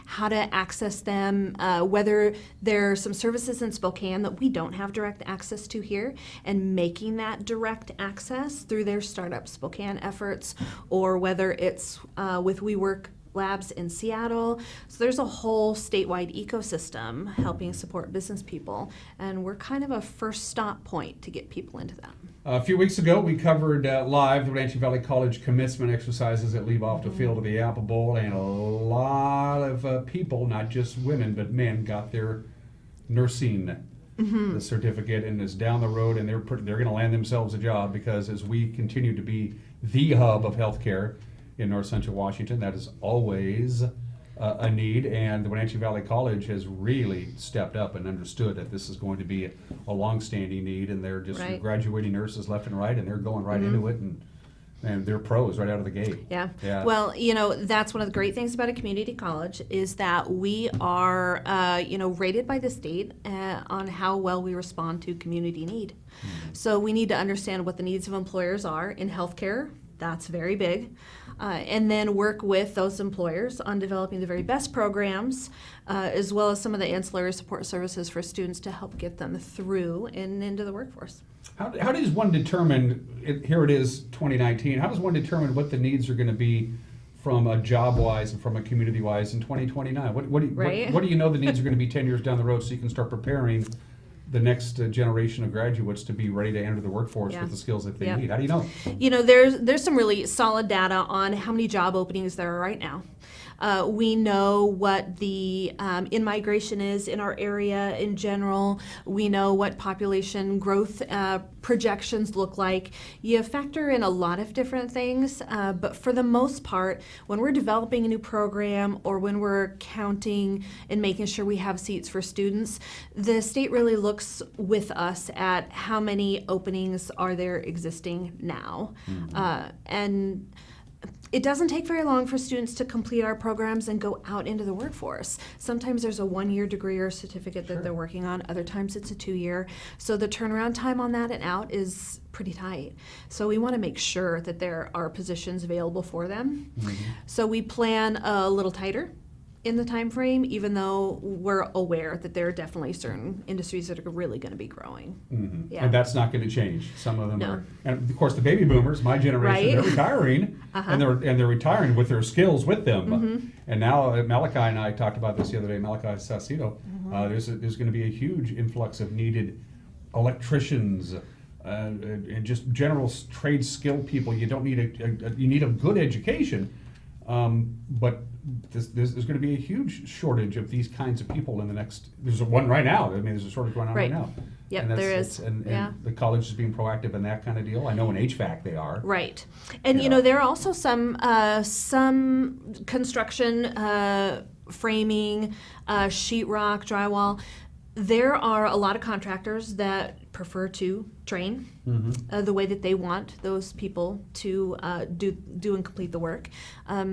how to access them, whether there are some services in Spokane that we don't have direct access to here, and making that direct access through their Startup Spokane efforts, or whether it's with WeWork Labs in Seattle. So there's a whole statewide ecosystem helping support business people, and we're kind of a first stop point to get people into that. A few weeks ago, we covered live the Wenatchee Valley College commencement exercises that leave off the field of the Apple Bowl, and a lot of people, not just women, but men, got their nursing the certificate, and is down the road, and they're going to land themselves a job, because as we continue to be the hub of healthcare in North Central Washington, that is always a need, and the Wenatchee Valley College has really stepped up and understood that this is going to be a long-standing need, and they're just graduating nurses left and right, and they're going right into it, and they're pros right out of the gate. Yeah. Well, that's one of the great things about a community college, is that we are, rated by the state on how well we respond to community need. So we need to understand what the needs of employers are in healthcare. That's very big. And then work with those employers on developing the very best programs, as well as some of the ancillary support services for students to help get them through and into the workforce. How does one determine, here it is 2019, how does one determine what the needs are going to be from a job-wise and from a community-wise in 2029? What do you know the needs are going to be 10 years down the road, so you can start preparing the next generation of graduates to be ready to enter the workforce with the skills that they need? How do you know? There's some really solid data on how many job openings there are right now. We know what the in-migration is in our area in general. We know what population growth projections look like. You factor in a lot of different things, but for the most part, when we're developing a new program, or when we're counting and making sure we have seats for students, the state really looks with us at how many openings are there existing now. And it doesn't take very long for students to complete our programs and go out into the workforce. Sometimes there's a 1-year degree or certificate that they're working on. Other times it's a 2-year. So the turnaround time on that and out is pretty tight. So we want to make sure that there are positions available for them. So we plan a little tighter in the time frame, even though we're aware that there are definitely certain industries that are really going to be growing. Yeah. And that's not going to change. Some of them No. are, and of course the baby boomers, my generation, Right. they're retiring, and they're retiring with their skills with them. And now Malachi and I talked about this the other day. Malachi Salcido, there's going to be a huge influx of needed electricians. And just general trade skill people. You don't need you need a good education, but there's going to be a huge shortage of these kinds of people in the next. There's one right now. I mean, there's a shortage going on right now. Yep, And that's- there is. And Yeah. the college is being proactive in that kind of deal. I know in HVAC they are. Right. And you know, there are also some construction, framing, sheetrock, drywall. There are a lot of contractors that prefer to train the way that they want those people to do and complete the work.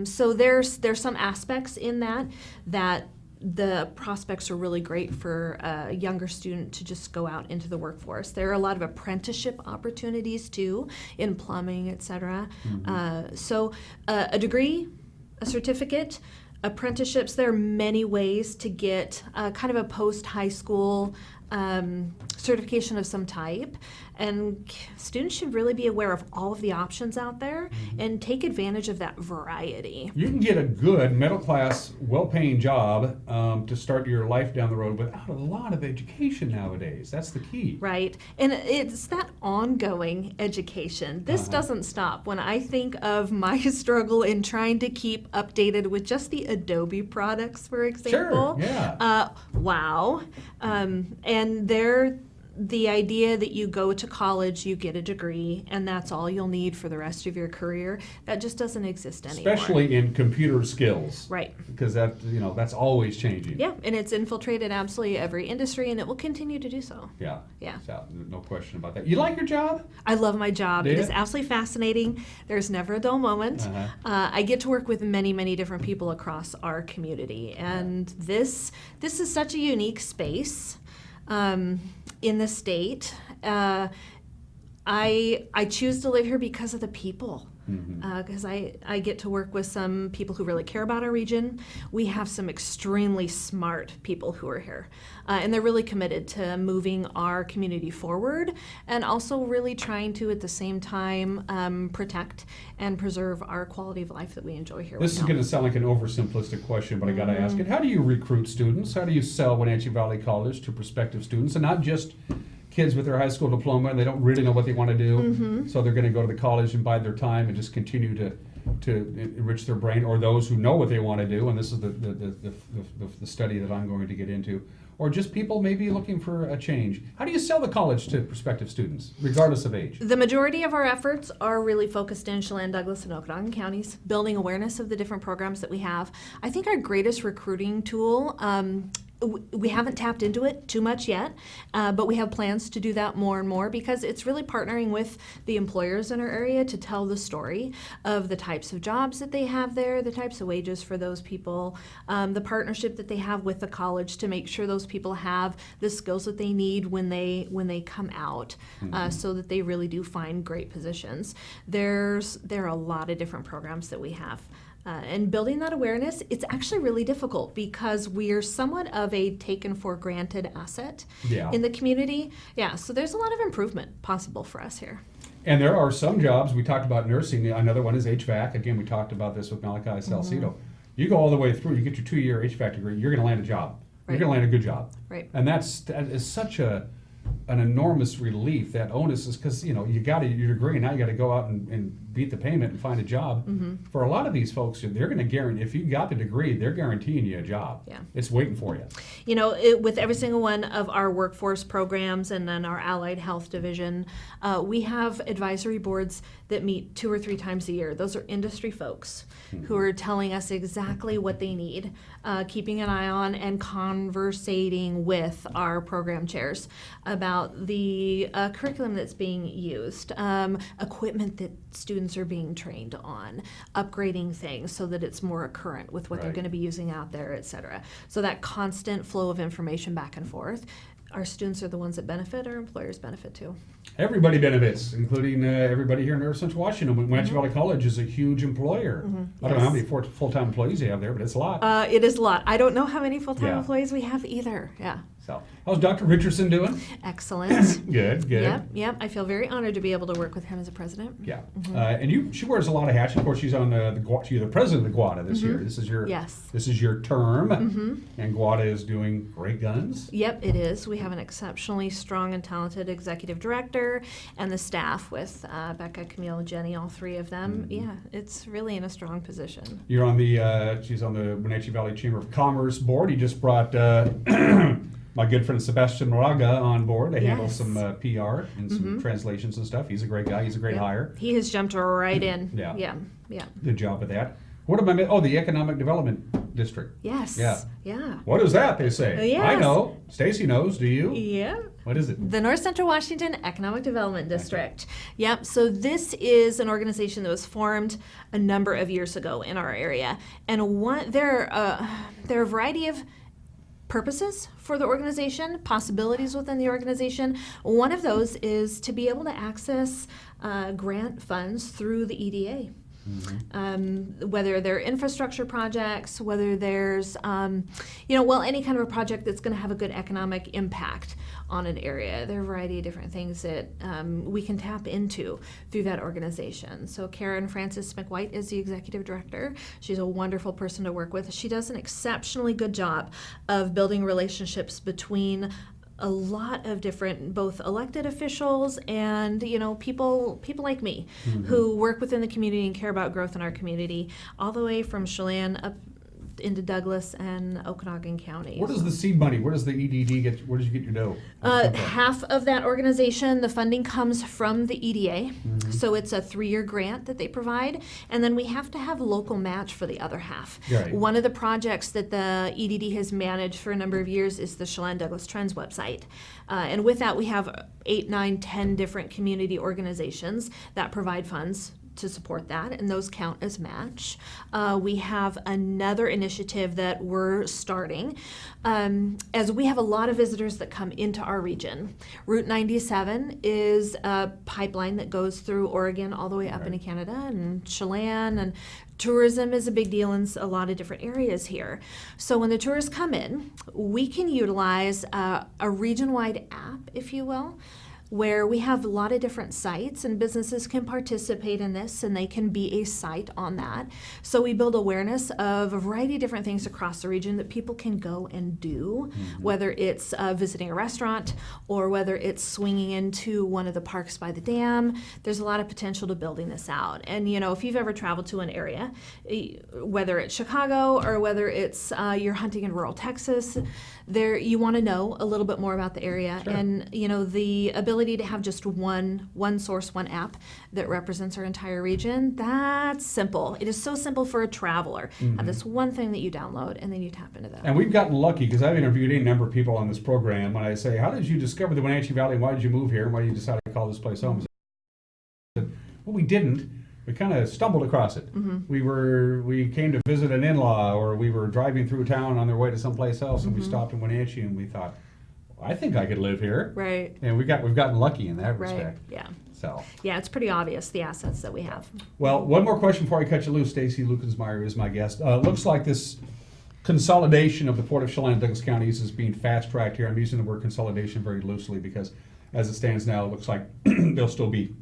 So there's some aspects in that the prospects are really great for a younger student to just go out into the workforce. There are a lot of apprenticeship opportunities too in plumbing, et cetera. So a degree, a certificate, apprenticeships, there are many ways to get kind of a post-high school certification of some type, and students should really be aware of all of the options out there and take advantage of that variety. You can get a good middle-class, well-paying job to start your life down the road without a lot of education nowadays. That's the key. Right, and it's that ongoing education. This doesn't stop. When I think of my struggle in trying to keep updated with just the Adobe products, for example. Sure, yeah. Wow. And the idea that you go to college, you get a degree, and that's all you'll need for the rest of your career, that just doesn't exist anymore. Especially in computer skills. Right. Because that's always changing. Yeah, and it's infiltrated absolutely every industry, and it will continue to do so. Yeah. Yeah. So, no question about that. You like your job? I love my job. Do It you? is absolutely fascinating. There's never a dull moment. I get to work with many, many different people across our community, and this is such a unique space in the state. I choose to live here because of the people. Because I get to work with some people who really care about our region. We have some extremely smart people who are here. And they're really committed to moving our community forward and also really trying to, at the same time, protect and preserve our quality of life that we enjoy here. This is going to sound like an oversimplistic question, but I got to ask it. How do you recruit students? How do you sell Wenatchee Valley College to prospective students, and not just kids with their high school diploma and they don't really know what they want to do, so they're going to go to the college and bide their time and just continue to enrich their brain, or those who know what they want to do, and this is the study that I'm going to get into, or just people maybe looking for a change. How do you sell the college to prospective students, regardless of age? The majority of our efforts are really focused in Chelan, Douglas, and Okanagan counties, building awareness of the different programs that we have. I think our greatest recruiting tool, we haven't tapped into it too much yet, but we have plans to do that more and more, because it's really partnering with the employers in our area to tell the story of the types of jobs that they have there, the types of wages for those people, the partnership that they have with the college to make sure those people have the skills that they need when they come out, so that they really do find great positions. There are a lot of different programs that we have. And building that awareness, it's actually really difficult because we're somewhat of a taken for granted asset in the community. Yeah, so there's a lot of improvement possible for us here. And there are some jobs, we talked about nursing, another one is HVAC. Again, we talked about this with Malachi Salcido. You go all the way through, you get your 2-year HVAC degree, you're going to land a job. You're going to land a good job. Right. And that is such an enormous relief. That onus is because you got your degree, and now you got to go out and beat the payment and find a job. For a lot of these folks, they're going to guarantee, if you got the degree, they're guaranteeing you a job. Yeah. It's waiting for you. With every single one of our workforce programs and then our allied health division, we have advisory boards that meet 2 or 3 times a year. Those are industry folks who are telling us exactly what they need, keeping an eye on and conversating with our program chairs about the curriculum that's being used, equipment that students are being trained on, upgrading things so that it's more current with what they're going to be using out there, et cetera. So that constant flow of information back and forth. Our students are the ones that benefit, our employers benefit too. Everybody benefits, including everybody here in North Central Washington. Wenatchee Valley College is a huge employer. I don't know how many full-time employees you have there, but it's a lot. It is a lot. I don't know how many full-time employees we have either. Yeah. So, how's Dr. Richardson doing? Excellent. Good. Yep. I feel very honored to be able to work with him as a president. Yeah. And she wears a lot of hats. Of course, she's on you're the president of the GWADA this year. This is your term, and GWADA is doing great guns. Yep, it is. We have an exceptionally strong and talented executive director, and the staff with Becca, Camille, Jenny, all 3 of them. Yeah, it's really in a strong position. You're on she's on the Wenatchee Valley Chamber of Commerce board. You just brought my good friend Sebastian Moraga on board to handle some PR and some translations and stuff. He's a great guy. He's a great hire. He has jumped right in. Yeah. Good job with that. What am I? Oh, the Economic Development District. Yes. Yeah. What is that, they say? Yes. I know. Stacy knows. Do you? Yeah. What is it? The North Central Washington Economic Development District. Yep. So this is an organization that was formed a number of years ago in our area, and there are a variety of purposes for the organization, possibilities within the organization. One of those is to be able to access grant funds through the EDA. Whether they're infrastructure projects, whether there's, any kind of a project that's going to have a good economic impact on an area. There are a variety of different things that we can tap into through that organization. So Karen Francis McWhite is the executive director. She's a wonderful person to work with. She does an exceptionally good job of building relationships between a lot of different, both elected officials and people like me who work within the community and care about growth in our community, all the way from Chelan up into Douglas and Okanagan counties. Where does the seed money? Where does the EDD get? Where did you get your dough? Half of that organization, the funding comes from the EDA, so it's a 3-year grant that they provide, and then we have to have local match for the other half. Right. One of the projects that the EDD has managed for a number of years is the Chelan Douglas Trends website, and with that we have 8, 9, 10 different community organizations that provide funds to support that, and those count as match. We have another initiative that we're starting, as we have a lot of visitors that come into our region. Route 97 is a pipeline that goes through Oregon all the way up into Canada and Chelan, and tourism is a big deal in a lot of different areas here. So when the tourists come in, we can utilize a region-wide app, if you will, where we have a lot of different sites and businesses can participate in this and they can be a site on that. So we build awareness of a variety of different things across the region that people can go and do, whether it's visiting a restaurant or whether it's swinging into one of the parks by the dam. There's a lot of potential to building this out. And if you've ever traveled to an area, whether it's Chicago or whether it's you're hunting in rural Texas, you want to know a little bit more about the area. Sure. And the ability to have just one source, one app that represents our entire region, that's simple. It is so simple for a traveler. Have this one thing that you download and then you tap into that. And we've gotten lucky because I've interviewed a number of people on this program. When I say, how did you discover the Wenatchee Valley? Why did you move here? And why did you decide to call this place home? I said, well, we didn't. We kind of stumbled across it. We came to visit an in-law, or we were driving through town on their way to someplace else, and we stopped in Wenatchee, and we thought, I think I could live here. Right. And we've gotten lucky in that respect. Yeah. So. Yeah, it's pretty obvious the assets that we have. Well, one more question before I cut you loose. Stacy Luckensmeyer is my guest. Looks like this consolidation of the Port of Chelan and Douglas counties is being fast-tracked here. I'm using the word consolidation very loosely because, as it stands now, it looks like there'll be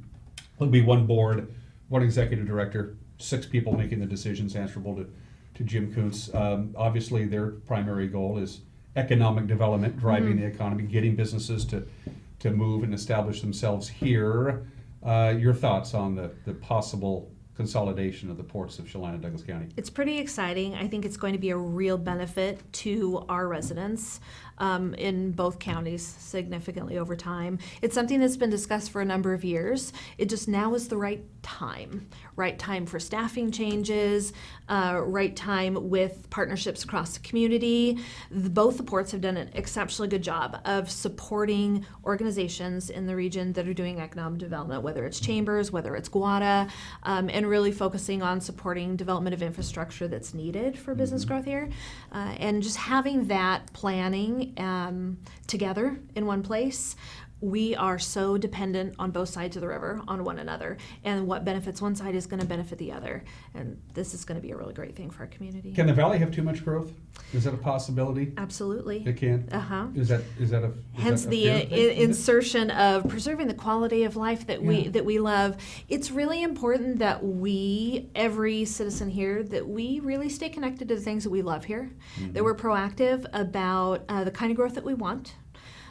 one board, one executive director, 6 people making the decisions answerable to Jim Kuntz. Obviously, their primary goal is economic development, driving the economy, getting businesses to move and establish themselves here. Your thoughts on the possible consolidation of the ports of Chelan and Douglas County? It's pretty exciting. I think it's going to be a real benefit to our residents. in both counties significantly over time. It's something that's been discussed for a number of years. It just now is the right time. Right time for staffing changes, right time with partnerships across the community. Both the ports have done an exceptionally good job of supporting organizations in the region that are doing economic development, whether it's chambers, whether it's GWADA, and really focusing on supporting development of infrastructure that's needed for business growth here. And just having that planning together in one place. We are so dependent on both sides of the river on one another, and what benefits one side is going to benefit the other, and this is going to be a really great thing for our community. Can the valley have too much growth? Is that a possibility? Absolutely. It can? Is that a hence the insertion of preserving the quality of life that we love. It's really important that we, every citizen here, that we really stay connected to the things that we love here, that we're proactive about the kind of growth that we want.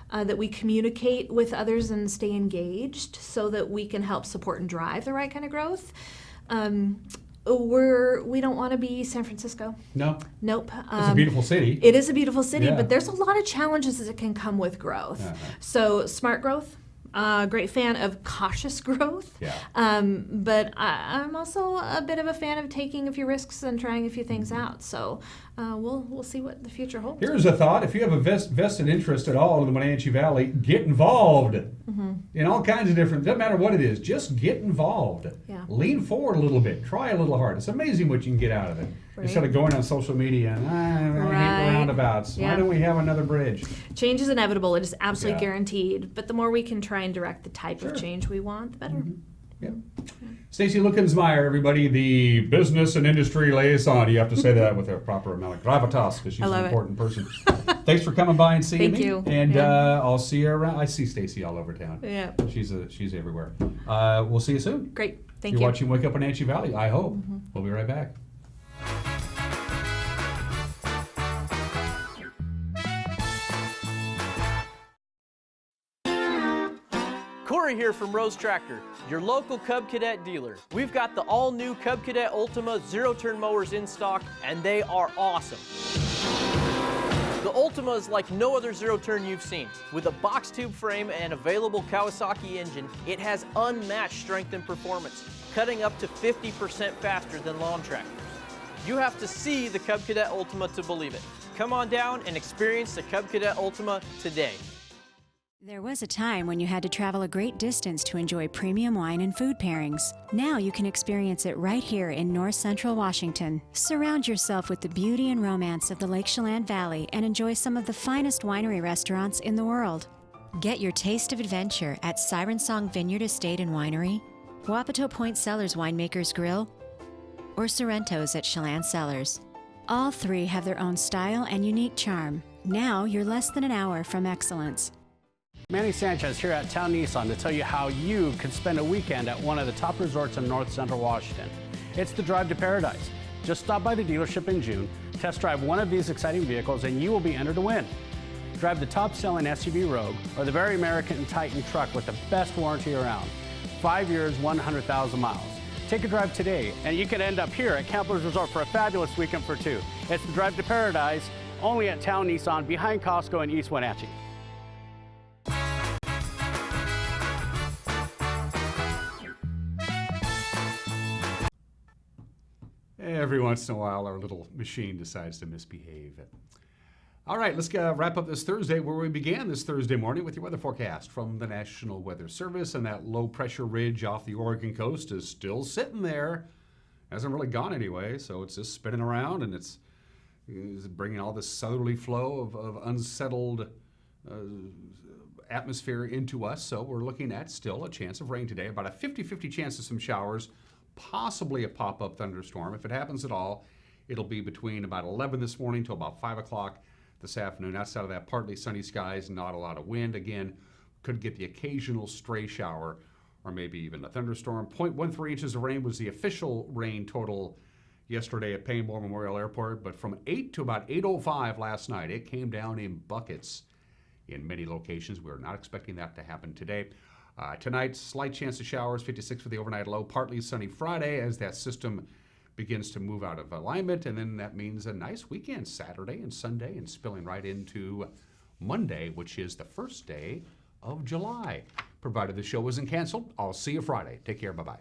That we communicate with others and stay engaged so that we can help support and drive the right kind of growth. We don't want to be San Francisco. No. Nope. It's a beautiful city. It is a beautiful city, but there's a lot of challenges that can come with growth. So smart growth. Great fan of cautious growth, but I'm also a bit of a fan of taking a few risks and trying a few things out. So we'll see what the future holds. Here's a thought: if you have a vested interest at all in the Wenatchee Valley, get involved in all kinds of different. Doesn't matter what it is, just get involved. Lean forward a little bit, try a little hard. It's amazing what you can get out of it. Instead of going on social media and I hate the roundabouts. Why don't we have another bridge? Change is inevitable. It is absolutely guaranteed. But the more we can try and direct the type of change we want, the better. Stacy Luckensmeyer, everybody, the business and industry liaison. You have to say that with a proper amount of gravitas because she's an important person. Thanks for coming by and seeing me. Thank you. And I'll see you around. I see Stacy all over town. Yeah. She's everywhere. We'll see you soon. Great. Thank You're you. watching Wake Up Wenatchee Valley, I hope. We'll be right back. Corey here from Rose Tractor, your local Cub Cadet dealer. We've got the all-new Cub Cadet Ultima zero-turn mowers in stock, and they are awesome. The Ultima is like no other zero-turn you've seen. With a box tube frame and available Kawasaki engine, it has unmatched strength and performance, cutting up to 50% faster than lawn tractors. You have to see the Cub Cadet Ultima to believe it. Come on down and experience the Cub Cadet Ultima today. There was a time when you had to travel a great distance to enjoy premium wine and food pairings. Now you can experience it right here in North Central Washington. Surround yourself with the beauty and romance of the Lake Chelan Valley and enjoy some of the finest winery restaurants in the world. Get your taste of adventure at Siren Song Vineyard Estate and Winery, Wapato Point Cellars Winemakers Grill, or Sorrento's at Chelan Cellars. All three have their own style and unique charm. Now you're less than an hour from excellence. Manny Sanchez here at Town Nissan to tell you how you can spend a weekend at one of the top resorts in North Central Washington. It's the Drive to Paradise. Just stop by the dealership in June, test drive one of these exciting vehicles, and you will be entered to win. Drive the top-selling SUV Rogue or the very American Titan truck with the best warranty around. 5 years, 100,000 miles. Take a drive today, and you can end up here at Campbell's Resort for a fabulous weekend for two. It's the Drive to Paradise, only at Town Nissan, behind Costco in East Wenatchee. Every once in a while, our little machine decides to misbehave. All right, let's wrap up this Thursday where we began this Thursday morning with your weather forecast from the National Weather Service. And that low-pressure ridge off the Oregon coast is still sitting there. Hasn't really gone anyway, so it's just spinning around, and it's bringing all this southerly flow of unsettled atmosphere into us. So we're looking at still a chance of rain today, about a 50-50 chance of some showers, possibly a pop-up thunderstorm. If it happens at all, it'll be between about 11 this morning to about 5 o'clock this afternoon. Outside of that, partly sunny skies, not a lot of wind. Again, could get the occasional stray shower or maybe even a thunderstorm. 0.13 inches of rain was the official rain total yesterday at Painmore Memorial Airport, but from 8 to about 8:05 last night, it came down in buckets in many locations. We're not expecting that to happen today. Tonight, slight chance of showers, 56 for the overnight low. Partly sunny Friday as that system begins to move out of alignment, and then that means a nice weekend, Saturday and Sunday, and spilling right into Monday, which is the first day of July. Provided the show isn't canceled, I'll see you Friday. Take care. Bye-bye.